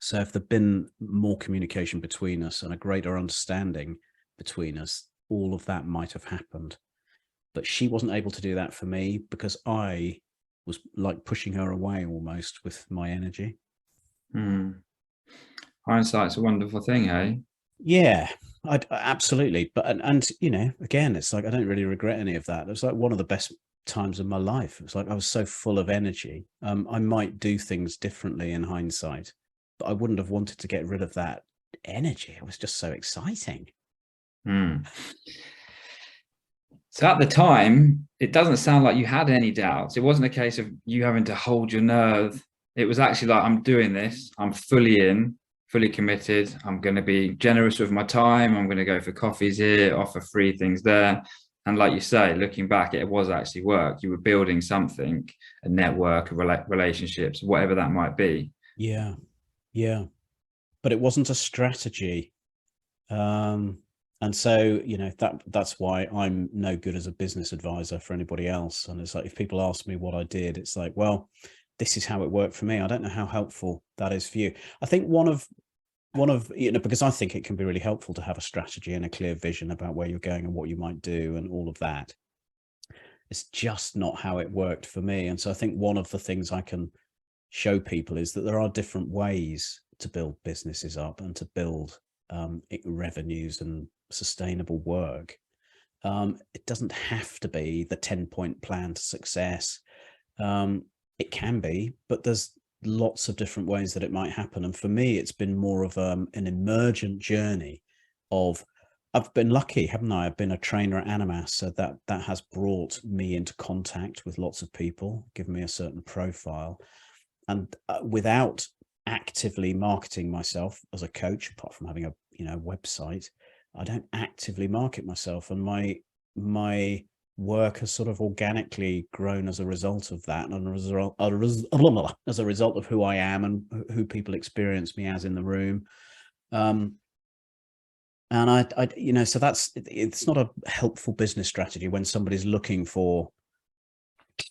So if there'd been more communication between us and a greater understanding between us, all of that might have happened. But she wasn't able to do that for me because I was like pushing her away almost with my energy. Hindsight's a wonderful thing, eh? Yeah, absolutely. But, and, you know, again, it's like, I don't really regret any of that. It was like one of the best times of my life. It was like, I was so full of energy. I might do things differently in hindsight, but I wouldn't have wanted to get rid of that energy. It was just so exciting. So at the time, it doesn't sound like you had any doubts. It wasn't a case of you having to hold your nerve. It was actually like, I'm doing this. I'm fully in, fully committed. I'm going to be generous with my time. I'm going to go for coffees here, offer free things there. And like you say, looking back, it was actually work. You were building something, a network of relationships, whatever that might be. Yeah. Yeah. But it wasn't a strategy. And so, you know, that's why I'm no good as a business advisor for anybody else. And it's like, if people ask me what I did, it's like, well, this is how it worked for me. I don't know how helpful that is for you. I think one of, you know, because I think it can be really helpful to have a strategy and a clear vision about where you're going and what you might do and all of that. It's just not how it worked for me. And so I think one of the things I can show people is that there are different ways to build businesses up and to build revenues and sustainable work. It doesn't have to be the 10-point plan to success. It can be, but there's lots of different ways that it might happen. And for me, it's been more of an emergent journey of, I've been lucky, haven't I? I've been a trainer at Animas, so that has brought me into contact with lots of people, given me a certain profile. And without actively marketing myself as a coach, apart from having a, you know, website, I don't actively market myself, and my work has sort of organically grown as a result of that, and as a result of who I am and who people experience me as in the room. And I you know, so it's not a helpful business strategy when somebody's looking for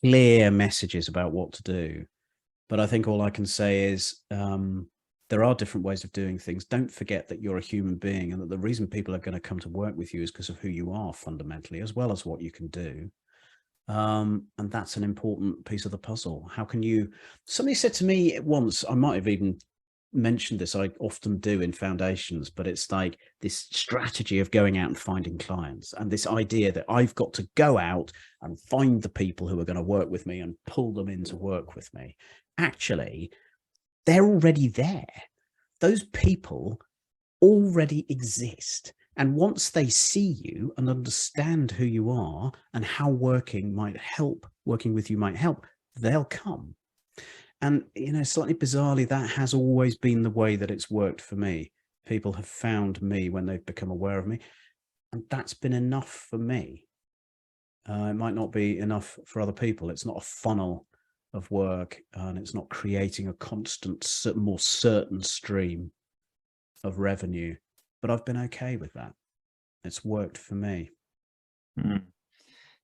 clear messages about what to do. But I think all I can say is there are different ways of doing things. Don't forget that you're a human being, and that the reason people are going to come to work with you is because of who you are fundamentally, as well as what you can do. And that's an important piece of the puzzle. How can you, somebody said to me once, I might have even mentioned this, I often do in foundations, but it's like this strategy of going out and finding clients, and this idea that I've got to go out and find the people who are going to work with me and pull them in to work with me. Actually, they're already there. Those people already exist. And once they see you and understand who you are and how working with you might help, they'll come. And, you know, slightly bizarrely, that has always been the way that it's worked for me. People have found me when they've become aware of me, and that's been enough for me. It might not be enough for other people. It's not a funnel of work, and it's not creating a constant, more certain stream of revenue, but I've been okay with that. It's worked for me.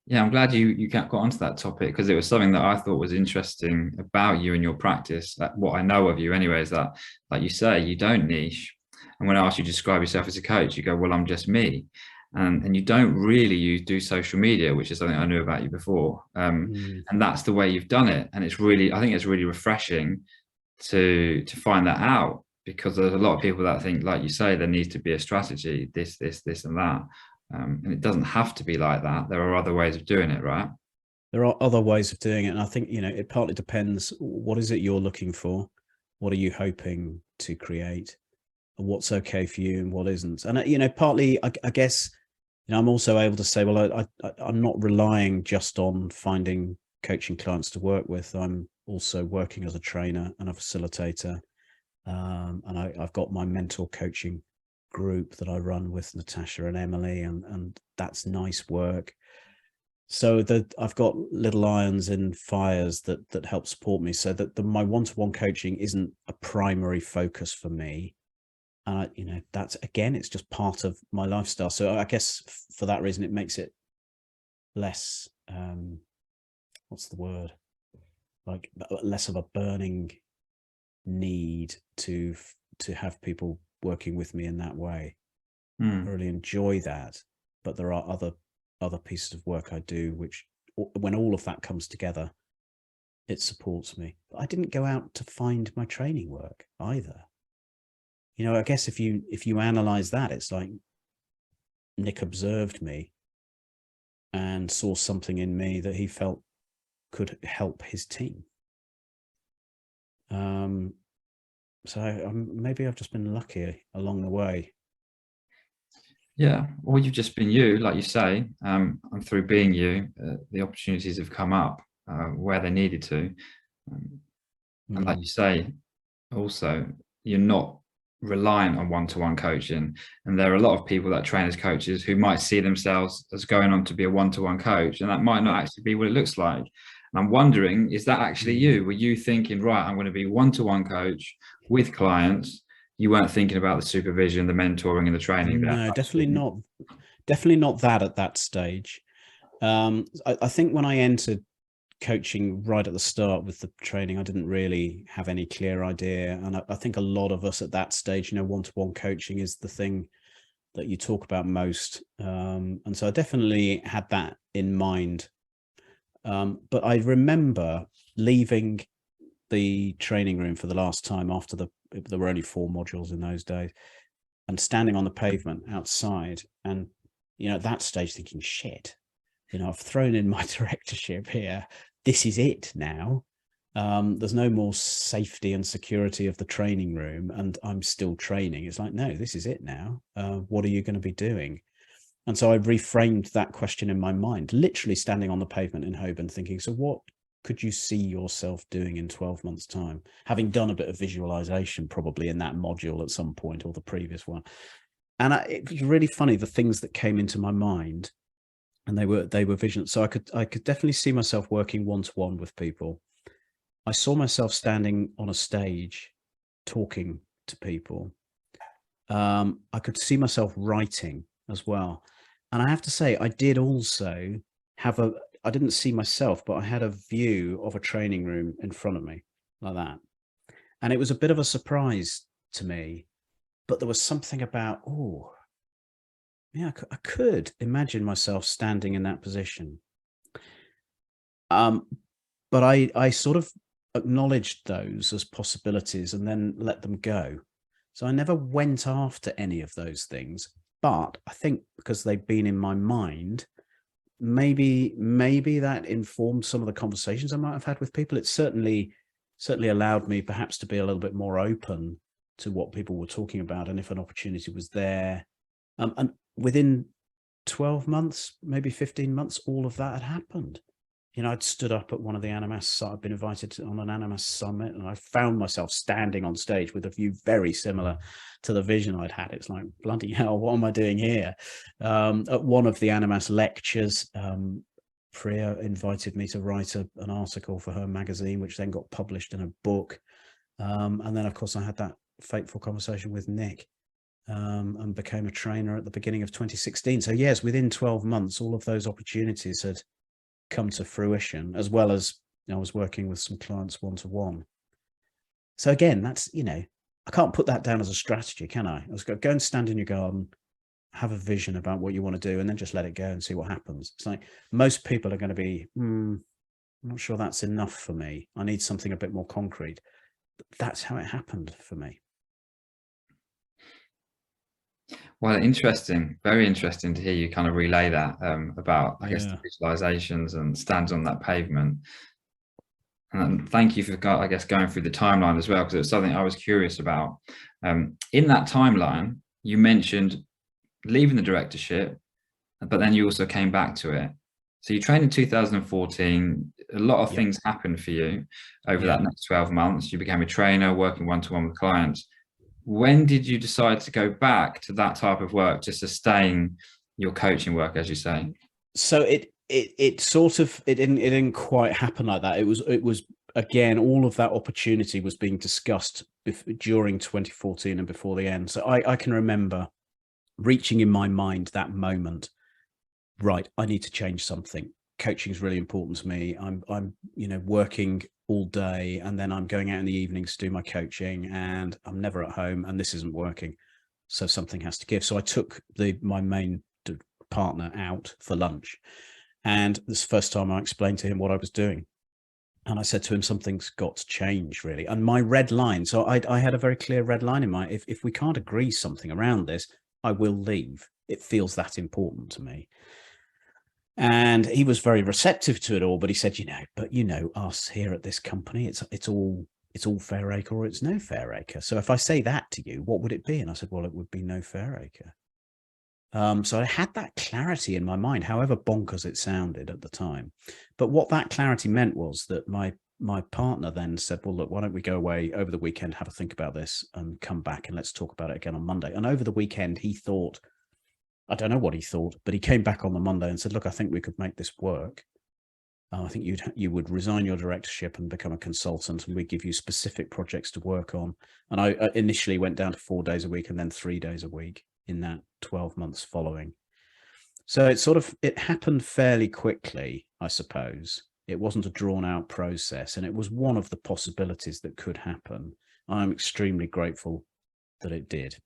Yeah, I'm glad you got onto that topic, because it was something that I thought was interesting about you and your practice. That what I know of you anyway is that, like you say, you don't niche. And when I ask you to describe yourself as a coach, you go, well, I'm just me. And you don't really do social media, which is something I knew about you before. And that's the way you've done it. And it's really, I think it's really refreshing to find that out, because there's a lot of people that think, like you say, there needs to be a strategy, this and that. And it doesn't have to be like that. There are other ways of doing it, right? There are other ways of doing it. And I think, you know, it partly depends. What is it you're looking for? What are you hoping to create? And what's okay for you and what isn't? And, you know, partly, I guess, you know, I'm also able to say, well, I'm not relying just on finding coaching clients to work with. I'm also working as a trainer and a facilitator. And I've got my mentor coaching group that I run with Natasha and Emily, and that's nice work. So that I've got little irons in fires that help support me, so that my one-to-one coaching isn't a primary focus for me. And you know, that's, again, it's just part of my lifestyle. So I guess for that reason, it makes it less, what's the word? Like less of a burning need to have people working with me in that way. I really enjoy that, but there are other pieces of work I do which, when all of that comes together, it supports me. But I didn't go out to find my training work either. You know, I guess if you analyze that, it's like Nick observed me and saw something in me that he felt could help his team. So maybe I've just been lucky along the way. Yeah, or you've just been you, like you say, and through being you, the opportunities have come up where they needed to. And like you say, also, you're not reliant on one-to-one coaching. And there are a lot of people that train as coaches who might see themselves as going on to be a one-to-one coach, and that might not actually be what it looks like. And I'm wondering, is that actually you? Were you thinking, right, I'm going to be one-to-one coach with clients? You weren't thinking about the supervision, the mentoring, and the training? No, definitely not. Definitely not that at that stage. I think when I entered coaching right at the start with the training, I didn't really have any clear idea. And I think a lot of us at that stage, you know, one-to-one coaching is the thing that you talk about most. And so I definitely had that in mind. But I remember leaving the training room for the last time after there were only 4 modules in those days, and standing on the pavement outside, and, you know, at that stage thinking, shit, you know, I've thrown in my directorship here. This is it now. There's no more safety and security of the training room, and I'm still training. It's like, no, this is it now. What are you going to be doing? And so I reframed that question in my mind, literally standing on the pavement in Holborn thinking, so what could you see yourself doing in 12 months' time? Having done a bit of visualization probably in that module at some point, or the previous one. And it was really funny, the things that came into my mind, and they were visions. So I could definitely see myself working one-to-one with people. I saw myself standing on a stage talking to people. I could see myself writing as well. And I have to say, I did also have I didn't see myself, but I had a view of a training room in front of me like that. And it was a bit of a surprise to me, but there was something about, oh, yeah, I could imagine myself standing in that position. But I sort of acknowledged those as possibilities and then let them go. So I never went after any of those things, but I think because they've been in my mind, maybe that informed some of the conversations I might have had with people. It certainly certainly allowed me perhaps to be a little bit more open to what people were talking about, and if an opportunity was there. And within 12 months, maybe 15 months, all of that had happened. You know, I'd stood up at one of the Animas, I'd been invited on an Animas summit, and I found myself standing on stage with a view very similar to the vision I'd had. It's like, bloody hell, what am I doing here? At one of the Animas lectures, Priya invited me to write an article for her magazine, which then got published in a book. And then, of course, I had that fateful conversation with Nick, and became a trainer at the beginning of 2016. So yes, within 12 months, all of those opportunities had come to fruition, as well as, you know, I was working with some clients one-to-one. So again, that's, you know, I can't put that down as a strategy, can I? I was go and stand in your garden, have a vision about what you want to do, and then just let it go and see what happens. It's like most people are going to be, I'm not sure that's enough for me. I need something a bit more concrete. But that's how it happened for me. Well, interesting, very interesting to hear you kind of relay that about, I guess, the visualizations and stands on that pavement. And thank you for, I guess, going through the timeline as well, because it was something I was curious about. In that timeline, you mentioned leaving the directorship, but then you also came back to it. So you trained in 2014. A lot of things happened for you over that next 12 months. You became a trainer, working one-to-one with clients. When did you decide to go back to that type of work to sustain your coaching work, as you say? So it sort of, it didn't quite happen like that. It was again, all of that opportunity was being discussed during 2014 and before the end. So I can remember reaching in my mind that moment, right, I need to change something. Coaching is really important to me. I'm you know, working all day, and then I'm going out in the evenings to do my coaching, and I'm never at home, and this isn't working. So something has to give. So I took my main partner out for lunch, and this first time I explained to him what I was doing. And I said to him, something's got to change, really. And my red line, so I had a very clear red line in mind. If we can't agree something around this, I will leave. It feels that important to me. And he was very receptive to it all, but he said, but us here at this company, it's all fair acre or it's no fair acre. So if I say that to you, what would it be? And I said, well, it would be no fair acre. So I had that clarity in my mind, however bonkers it sounded at the time. But what that clarity meant was that my partner then said, well, look, why don't we go away over the weekend, have a think about this, and come back and let's talk about it again on Monday. And over the weekend, he thought, I don't know what he thought, but he came back on the Monday and said, look, I think we could make this work. I think you would resign your directorship and become a consultant, and we give you specific projects to work on. And I initially went down to 4 days a week and then 3 days a week in that 12 months following. So it happened fairly quickly, I suppose. It wasn't a drawn out process, and it was one of the possibilities that could happen. I'm extremely grateful that it did.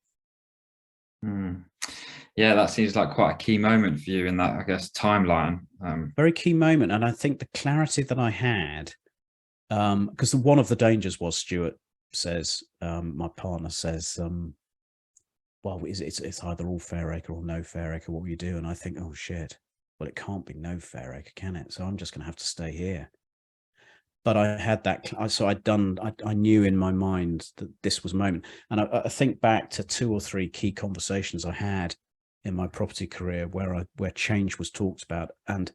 Yeah, that seems like quite a key moment for you in that, I guess, timeline. Very key moment. And I think the clarity that I had, because one of the dangers was, Stuart says, my partner says, well, it's either all fair acre or no fair acre. What will you do? And I think, oh shit, well, it can't be no fair acre, can it? So I'm just going to have to stay here. But I had that, so I knew in my mind that this was a moment. And I think back to 2 or 3 key conversations I had in my property career where change was talked about. And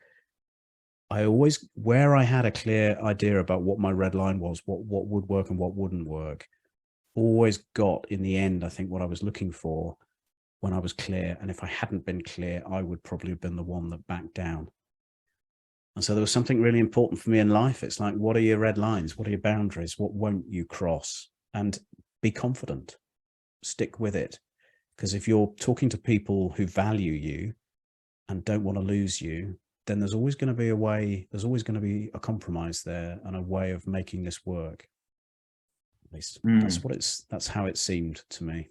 I always, where I had a clear idea about what my red line was, what would work and what wouldn't work, always got in the end, I think, what I was looking for when I was clear. And if I hadn't been clear, I would probably have been the one that backed down. And so there was something really important for me in life. It's like, what are your red lines? What are your boundaries? What won't you cross? And be confident, stick with it. Because if you're talking to people who value you and don't want to lose you, then there's always going to be a way, there's always going to be a compromise there and a way of making this work. At least that's how it seemed to me.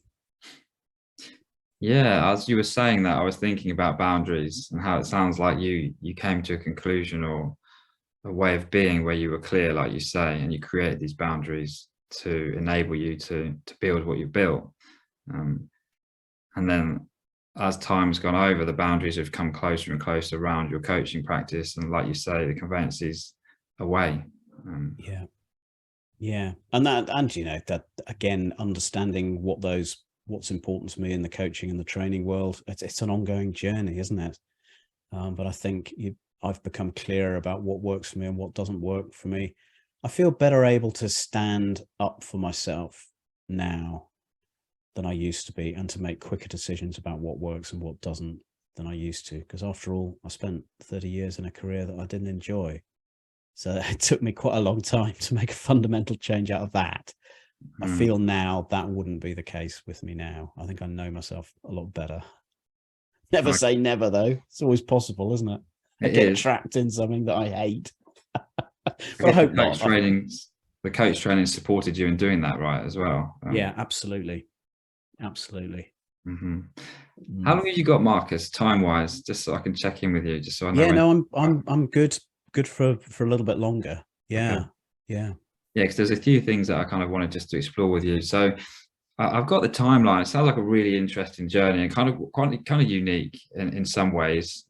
Yeah, as you were saying that, I was thinking about boundaries and how it sounds like you came to a conclusion or a way of being where you were clear, like you say, and you created these boundaries to enable you to build what you built. And then as time's gone over, the boundaries have come closer and closer around your coaching practice. And like you say, the conveyances away. Yeah. Yeah. And you know, that again, understanding what's important to me in the coaching and the training world, it's an ongoing journey, isn't it? But I think I've become clearer about what works for me and what doesn't work for me. I feel better able to stand up for myself now than I used to be, and to make quicker decisions about what works and what doesn't than I used to. Because after all, I spent 30 years in a career that I didn't enjoy. So it took me quite a long time to make a fundamental change out of that. I Mm. feel now that wouldn't be the case with me now. I think I know myself a lot better. Never Okay. say never, though. It's always possible, isn't it? I It get is. trapped in something that I hate. I But I guess hope not. the coach training supported you in doing that, right, as well. Yeah, absolutely. Absolutely. Mhm. How Mm. long have you got, Marcus, time-wise, just so I can check in with you, just so I know Yeah, when. no, I'm good for a little bit longer. Okay. Yeah. Yeah. Yeah, because there's a few things that I kind of wanted just to explore with you. So I've got the timeline. It sounds like a really interesting journey and kind of unique in some ways.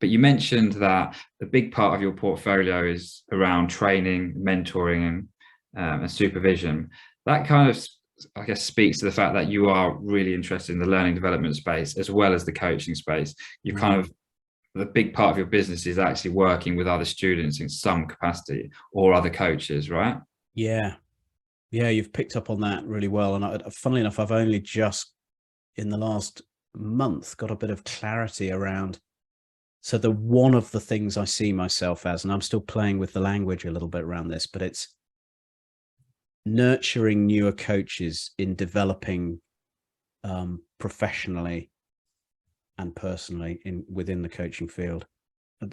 But you mentioned that a big part of your portfolio is around training, mentoring, and supervision. That kind of, I guess, speaks to the fact that you are really interested in the learning development space as well as the coaching space. You kind Mm. of, the big part of your business is actually working with other students in some capacity or other coaches, right? Yeah. Yeah, you've picked up on that really well. And funnily enough, I've only just in the last month got a bit of clarity around. So one of the things I see myself as, and I'm still playing with the language a little bit around this, but it's nurturing newer coaches in developing professionally and personally within the coaching field.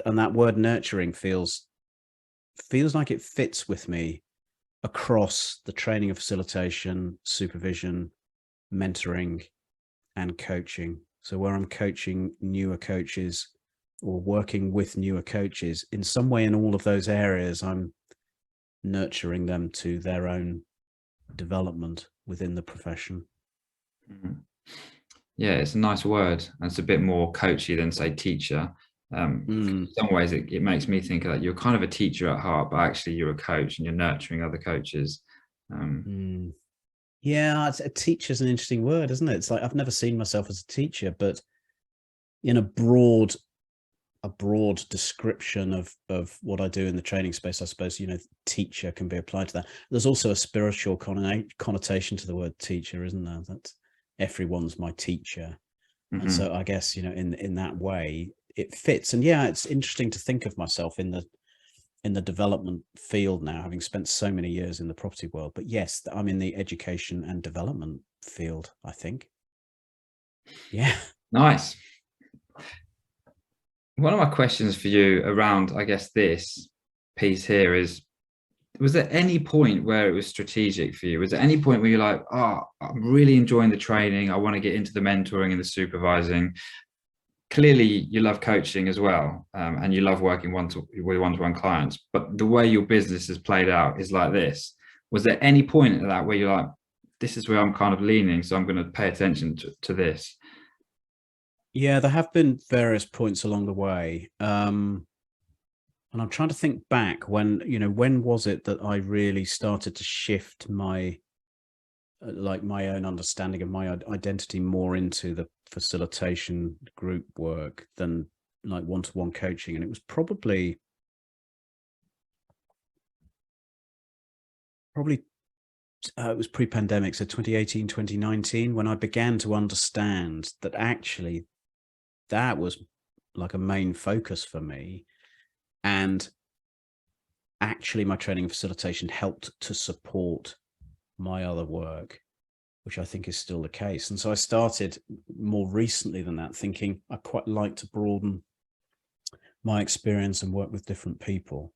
And that word nurturing feels like it fits with me across the training of facilitation, supervision, mentoring, and coaching. So where I'm coaching newer coaches or working with newer coaches, in some way in all of those areas, I'm nurturing them to their own development within the profession. Mhm. Yeah, it's a nice word. And it's a bit more coachy than, say, teacher. Mm. In some ways, it makes me think that you're kind of a teacher at heart, but actually you're a coach and you're nurturing other coaches. Um, Mm. Yeah, a teacher's an interesting word, isn't it? It's like I've never seen myself as a teacher, but in a broad description of what I do in the training space, I suppose, you know, teacher can be applied to that. There's also a spiritual connotation to the word teacher, isn't there? That everyone's my teacher. And mhm. so I guess, you know, in that way it fits. And yeah, it's interesting to think of myself in the development field now, having spent so many years in the property world. But yes, I'm in the education and development field, I think. Yeah. Nice. One of my questions for you around, I guess, this piece here is, was there any point where it was strategic for you? Was there any point where you're like, oh, I'm really enjoying the training, I want to get into the mentoring and the supervising? Clearly you love coaching as well, and you love working with one-to-one clients, but the way your business has played out is like this. Was there any point at that where you're like, this is where I'm kind of leaning, so I'm going to pay attention to this? Yeah, there have been various points along the way. And I'm trying to think back when, you know, when was it that I really started to shift my like my own understanding of my identity more into the facilitation group work than like one-to-one coaching. And it was probably it was pre-pandemic, so 2018, 2019, when I began to understand that actually that was like a main focus for me. And actually my training and facilitation helped to support my other work, which I think is still the case. And so I started more recently than that thinking I quite like to broaden my experience and work with different people.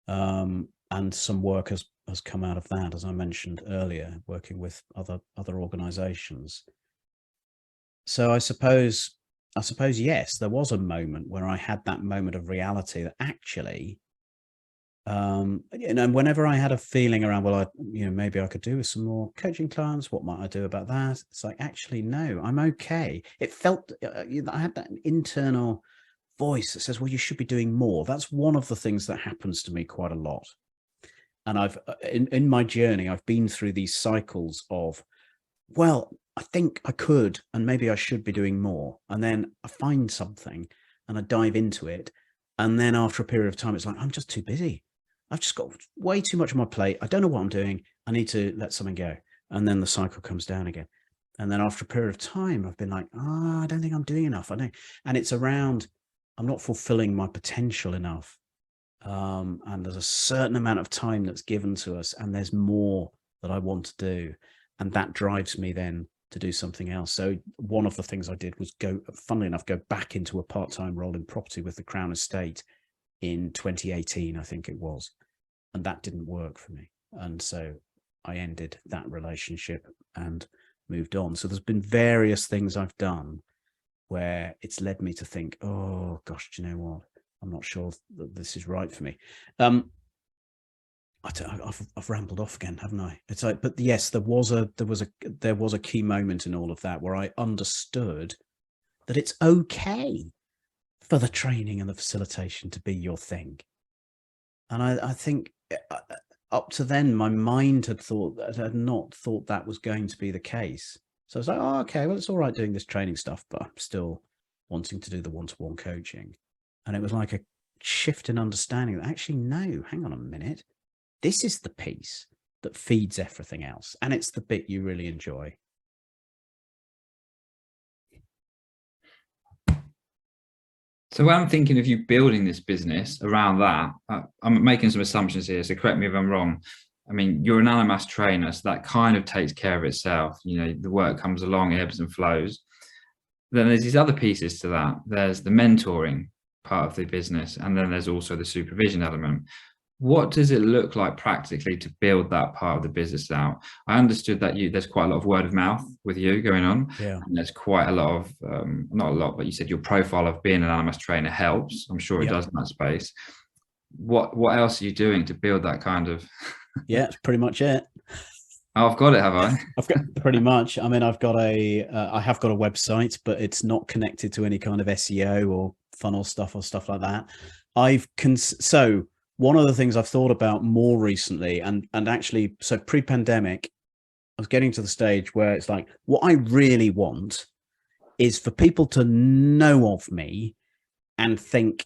And some work has come out of that, as I mentioned earlier, working with other organizations. So I suppose yes, there was a moment where I had that moment of reality that actually, you know, whenever I had a feeling around, well, you know, maybe I could do with some more coaching clients. What might I do about that? It's like, actually, no, I'm okay. It felt I had that internal voice that says, well, you should be doing more. That's one of the things that happens to me quite a lot. And I've in my journey, I've been through these cycles of, well, I think I could, and maybe I should be doing more. And then I find something and I dive into it. And then after a period of time, it's like, I'm just too busy. I've just got way too much on my plate. I don't know what I'm doing. I need to let something go. And then the cycle comes down again. And then after a period of time, I've been like, I don't think I'm doing enough. I don't. And it's around, I'm not fulfilling my potential enough. And there's a certain amount of time that's given to us, and there's more that I want to do. And that drives me then to do something else. So one of the things I did was funnily enough, go back into a part-time role in property with the Crown Estate in 2018, I think it was. And that didn't work for me. And so I ended that relationship and moved on. So there's been various things I've done where it's led me to think, oh gosh, do you know what? I'm not sure that this is right for me. I've rambled off again, haven't I? It's like, but yes, there was a key moment in all of that where I understood that it's okay for the training and the facilitation to be your thing. And I think up to then, my mind had not thought that was going to be the case. So I was like, oh, okay, well, it's all right doing this training stuff, but I'm still wanting to do the one-to-one coaching. And it was like a shift in understanding that actually, no, hang on a minute. This is the piece that feeds everything else. And it's the bit you really enjoy. So when I'm thinking of you building this business around that, I'm making some assumptions here, so correct me if I'm wrong. I mean, you're an Animas trainer, so that kind of takes care of itself. You know, the work comes along, ebbs and flows. Then there's these other pieces to that. There's the mentoring part of the business, and then there's also the supervision element. What does it look like practically to build that part of the business out? I understood that there's quite a lot of word of mouth with you going on. Yeah. And there's quite a lot of, not a lot, but you said your profile of being an Animas trainer helps. I'm sure it does in that space. What else are you doing to build that kind of? Yeah, it's pretty much it. Oh, I've got it, have I? I've got pretty much. I mean, I have got a website, but it's not connected to any kind of SEO or funnel stuff or stuff like that. So one of the things I've thought about more recently, and actually, so pre-pandemic, I was getting to the stage where it's like, what I really want is for people to know of me and think,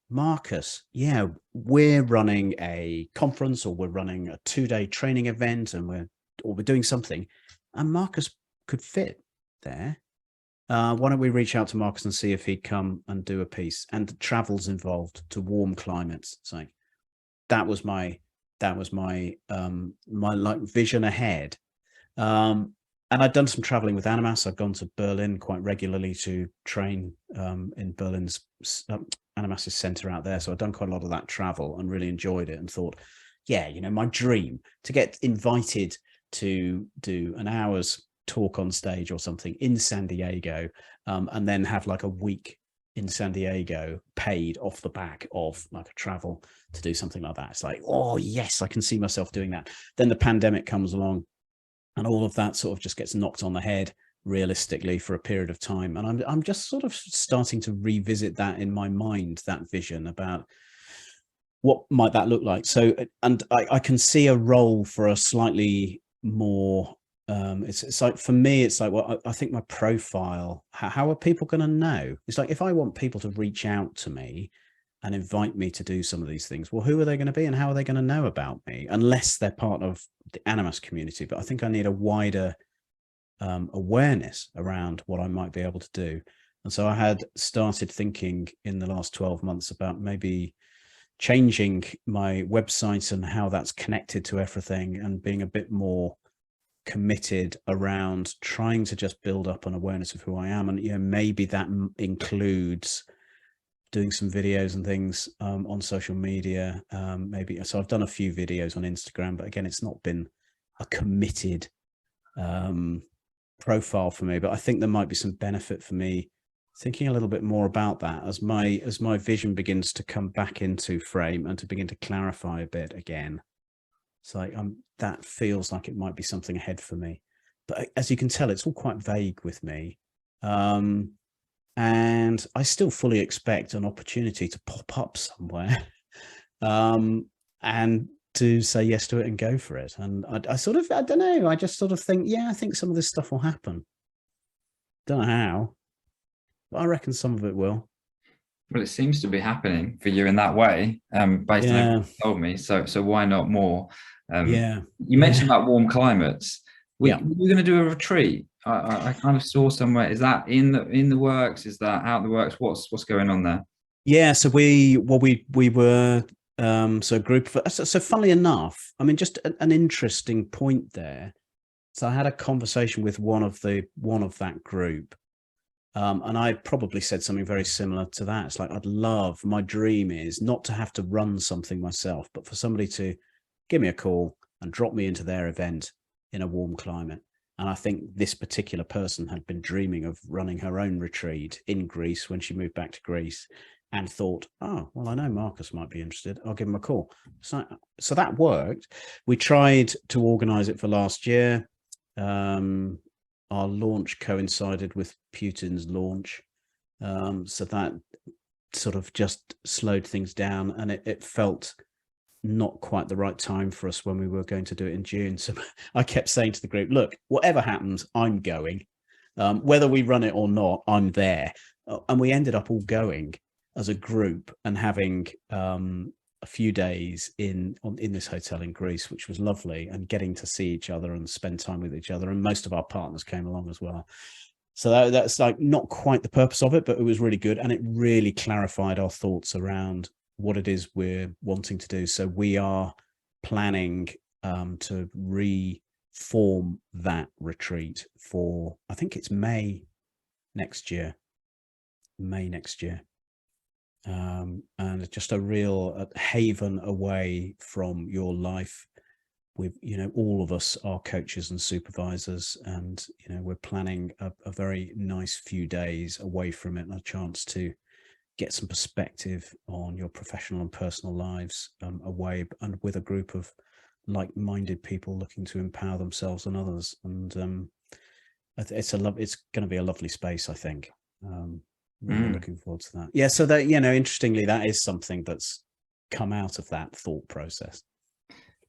Marcus, yeah, we're running a conference, or we're running a 2-day training event, and we're doing something, and Marcus could fit there. Why don't we reach out to Marcus and see if he'd come and do a piece? And travel's involved to warm climates. It's like that was my like vision ahead. And I'd done some traveling with Animas. I've gone to Berlin quite regularly to train in Berlin's Animas Centre out there. So I'd done quite a lot of that travel and really enjoyed it, and thought, yeah, you know, my dream to get invited to do an hour's talk on stage or something in San Diego, and then have like a week in San Diego paid off the back of like a travel to do something like that. It's like, oh yes, I can see myself doing that. Then the pandemic comes along, and all of that sort of just gets knocked on the head realistically for a period of time. And I'm just sort of starting to revisit that in my mind, that vision about what might that look like. So, and I can see a role for a slightly more, it's like, for me, it's like, well, I think my profile, how are people going to know? It's like, if I want people to reach out to me and invite me to do some of these things, well, who are they going to be, and how are they going to know about me, unless they're part of the Animas community? But I think I need a wider awareness around what I might be able to do. And so I had started thinking in the last 12 months about maybe changing my website and how that's connected to everything, and being a bit more committed around trying to just build up an awareness of who I am. And, you know, maybe that includes doing some videos and things on social media. Maybe, so I've done a few videos on Instagram, but again, it's not been a committed profile for me. But I think there might be some benefit for me thinking a little bit more about that as my vision begins to come back into frame and to begin to clarify a bit again. It's like that feels like it might be something ahead for me. But as you can tell, it's all quite vague with me. And I still fully expect an opportunity to pop up somewhere. And to say yes to it and go for it. And I sort of, I don't know, I just sort of think, yeah, I think some of this stuff will happen. Don't know how, but I reckon some of it will. Well, it seems to be happening for you in that way, based on everything Yeah, you told me. So why not more? yeah, You mentioned yeah, about warm climates. yeah. We're going to do a retreat. I kind of saw somewhere. Is that in the works? Is that out the works? What's going on there? Yeah, so we were so a group of, so funnily enough, I mean, just an interesting point there. So I had a conversation with one of that group, and I probably said something very similar to that. It's like, my dream is not to have to run something myself, but for somebody to give me a call and drop me into their event in a warm climate. And I think this particular person had been dreaming of running her own retreat in Greece when she moved back to Greece, and thought, oh, well, I know Marcus might be interested. I'll give him a call. So that worked. We tried to organize it for last year. Our launch coincided with Putin's launch. So that sort of just slowed things down, and it felt not quite the right time for us when we were going to do it in June. So I kept saying to the group, look, whatever happens, I'm going. Whether we run it or not, I'm there. And we ended up all going as a group and having a few days in this hotel in Greece, which was lovely, and getting to see each other and spend time with each other. And most of our partners came along as well. So that's like not quite the purpose of it, but it was really good. And it really clarified our thoughts around what it is we're wanting to do. So we are planning to reform that retreat for, I think it's May next year. And just a real haven away from your life. With, all of us are coaches and supervisors, and we're planning a very nice few days away from it, and a chance to get some perspective on your professional and personal lives away, and with a group of like-minded people looking to empower themselves and others. And it's going to be a lovely space, I think. Really looking forward to that. Yeah, so that, interestingly, that is something that's come out of that thought process.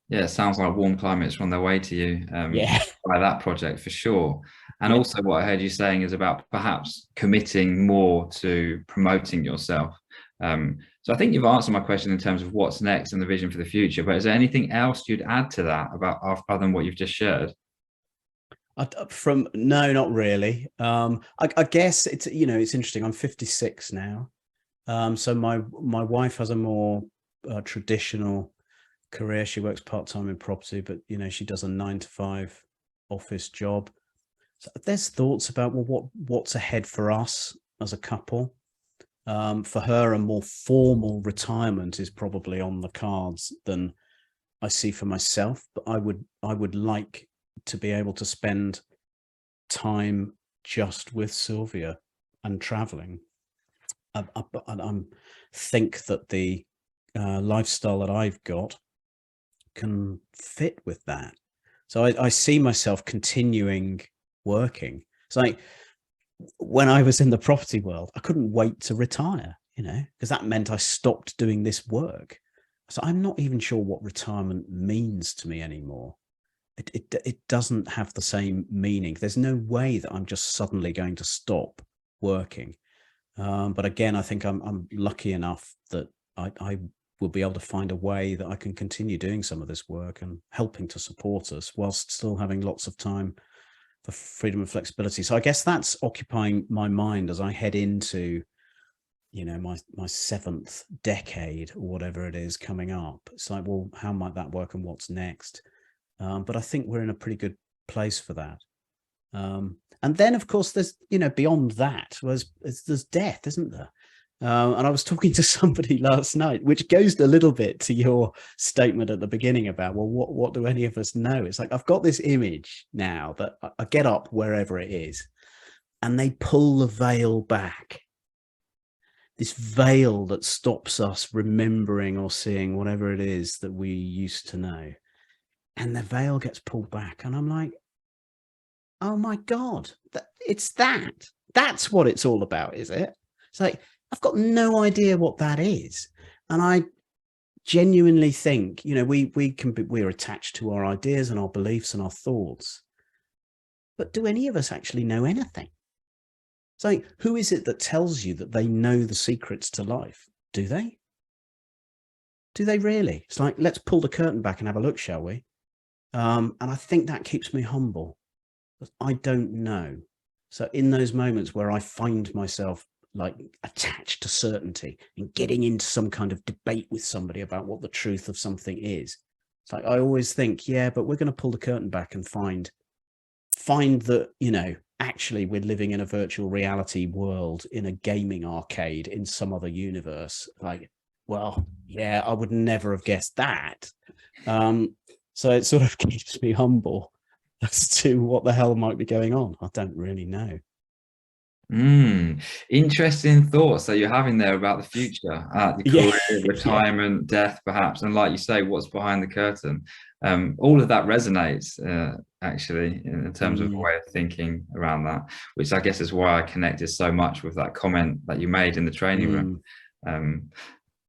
Yeah, it sounds like warm climates are on their way to you. Yeah. By that project for sure. And Yeah. also what I heard you saying is about perhaps committing more to promoting yourself. So I think you've answered my question in terms of what's next and the vision for the future, but is there anything else you'd add to that about other than what you've just shared? No, not really. I guess it's interesting. I'm 56 now, so my wife has a more traditional career. She works part-time in property, but she does a 9-to-5 office job. So there's thoughts about, well, what's ahead for us as a couple. For her, a more formal retirement is probably on the cards than I see for myself, but I would like to be able to spend time just with Sylvia and traveling. I think that the lifestyle that I've got can fit with that. So I see myself continuing working. It's like when I was in the property world, I couldn't wait to retire, because that meant I stopped doing this work. So I'm not even sure what retirement means to me anymore. It doesn't have the same meaning. There's no way that I'm just suddenly going to stop working. But again, I think I'm lucky enough that I will be able to find a way that I can continue doing some of this work and helping to support us whilst still having lots of time for freedom and flexibility. So I guess that's occupying my mind as I head into, my 7th decade or whatever it is coming up. It's like, well, how might that work and what's next? But I think we're in a pretty good place for that. And then, of course, there's, beyond that, there's death, isn't there? And I was talking to somebody last night, which goes a little bit to your statement at the beginning about, well, what do any of us know? It's like, I've got this image now that I get up wherever it is, and they pull the veil back. This veil that stops us remembering or seeing whatever it is that we used to know. And the veil gets pulled back, and I'm like, oh my God, it's that. That's what it's all about, is it? It's like, I've got no idea what that is. And I genuinely think, we're attached to our ideas and our beliefs and our thoughts, but do any of us actually know anything? It's like, who is it that tells you that they know the secrets to life? Do they? Do they really? It's like, let's pull the curtain back and have a look, shall we? And I think that keeps me humble. I don't know. So in those moments where I find myself like attached to certainty and getting into some kind of debate with somebody about what the truth of something is, it's like, I always think, yeah, but we're going to pull the curtain back and find that, actually we're living in a virtual reality world in a gaming arcade in some other universe. Like, well, yeah, I would never have guessed that. So it sort of keeps me humble as to what the hell might be going on. I don't really know. Interesting thoughts that you're having there about the future, the career, retirement, death, perhaps, and like you say, what's behind the curtain. All of that resonates actually in terms of a way of thinking around that, which I guess is why I connected so much with that comment that you made in the training room.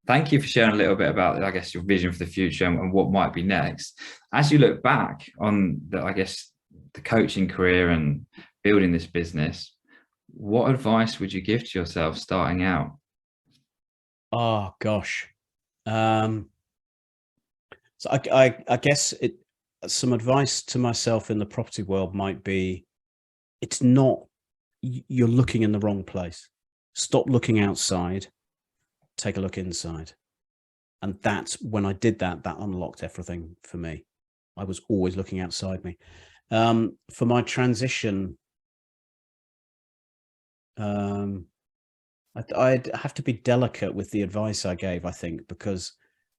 Thank you for sharing a little bit about, I guess, your vision for the future and what might be next. As you look back on the coaching career and building this business, what advice would you give to yourself starting out? Oh gosh. So I guess some advice to myself in the property world might be, you're looking in the wrong place. Stop looking outside, take a look inside. And that's when I did that unlocked everything for me. I was always looking outside me. For my transition, I'd have to be delicate with the advice I gave, I think, because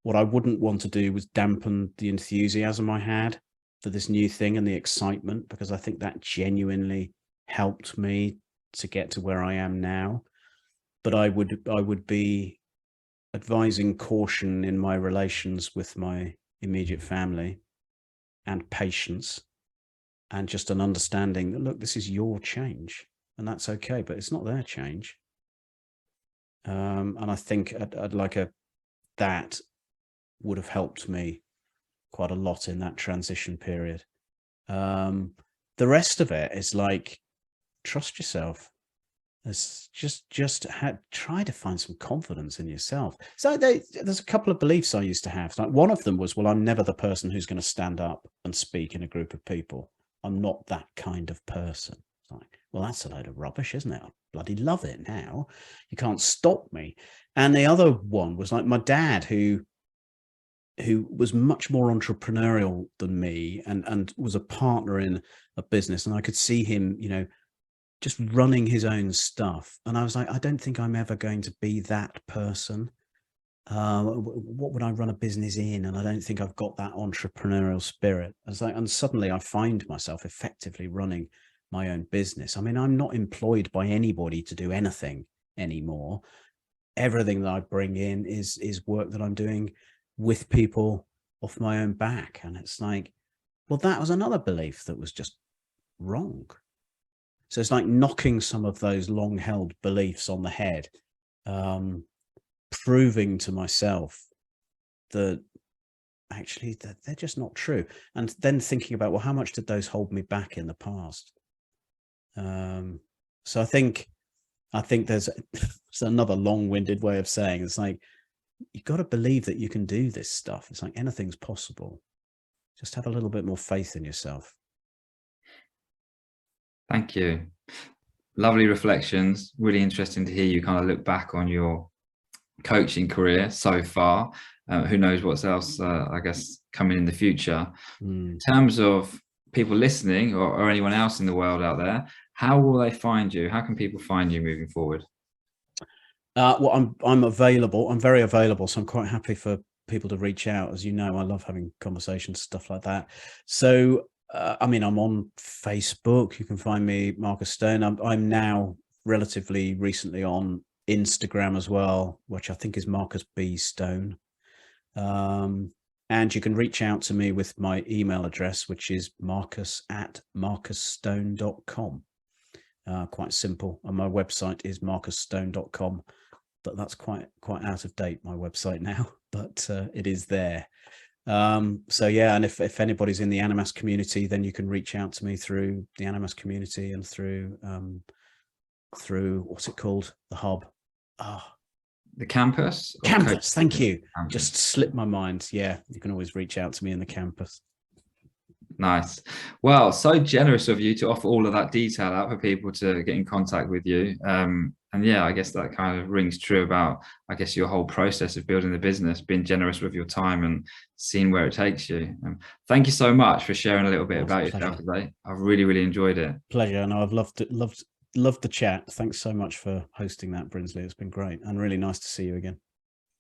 what I wouldn't want to do was dampen the enthusiasm I had for this new thing and the excitement, because I think that genuinely helped me to get to where I am now. But I would be advising caution in my relations with my immediate family, and patience, and just an understanding that, look, this is your change and that's okay, but it's not their change. And I think that would have helped me quite a lot in that transition period. The rest of it is like, trust yourself. It's try to find some confidence in yourself. So there's a couple of beliefs I used to have. Like, one of them was, well, I'm never the person who's going to stand up and speak in a group of people. I'm not that kind of person. It's like, well, that's a load of rubbish, isn't it? I bloody love it now. You can't stop me. And the other one was like my dad, who was much more entrepreneurial than me and was a partner in a business. And I could see him, just running his own stuff. And I was like, I don't think I'm ever going to be that person. What would I run a business in? And I don't think I've got that entrepreneurial spirit. And suddenly I find myself effectively running my own business. I mean, I'm not employed by anybody to do anything anymore. Everything that I bring in is work that I'm doing with people off my own back. And it's like, well, that was another belief that was just wrong. So it's like knocking some of those long held beliefs on the head, proving to myself that actually that they're just not true. And then thinking about, well, how much did those hold me back in the past? So I think there's another long-winded way of saying, it's like, you've got to believe that you can do this stuff. It's like, anything's possible. Just have a little bit more faith in yourself. Thank you. Lovely reflections. Really interesting to hear you kind of look back on your coaching career so far. Who knows what's else, I guess, coming in the future. In terms of people listening or anyone else in the world out there, how will they find you? How can people find you moving forward? Well, I'm available. I'm very available. So I'm quite happy for people to reach out. As you know, I love having conversations, stuff like that. So I mean, I'm on Facebook. You can find me, Marcus Stone. I'm now relatively recently on Instagram as well, which I think is Marcus B. Stone. And you can reach out to me with my email address, which is marcus@marcusstone.com. Quite simple. And my website is marcusstone.com, but that's quite out of date, my website now. but it is there. So yeah, and if anybody's in the Animas community, then you can reach out to me through the Animas community and through what's it called, the hub, the campus. Campus, thank you. Campus. Just slipped my mind. Yeah, you can always reach out to me in the campus. Nice. Well, so generous of you to offer all of that detail out for people to get in contact with you. And yeah, I guess that kind of rings true about, I guess, your whole process of building the business, being generous with your time and seeing where it takes you. Thank you so much for sharing a little bit about yourself today. I've really, really enjoyed it. Pleasure. No, I've loved the chat. Thanks so much for hosting that, Brinsley. It's been great and really nice to see you again.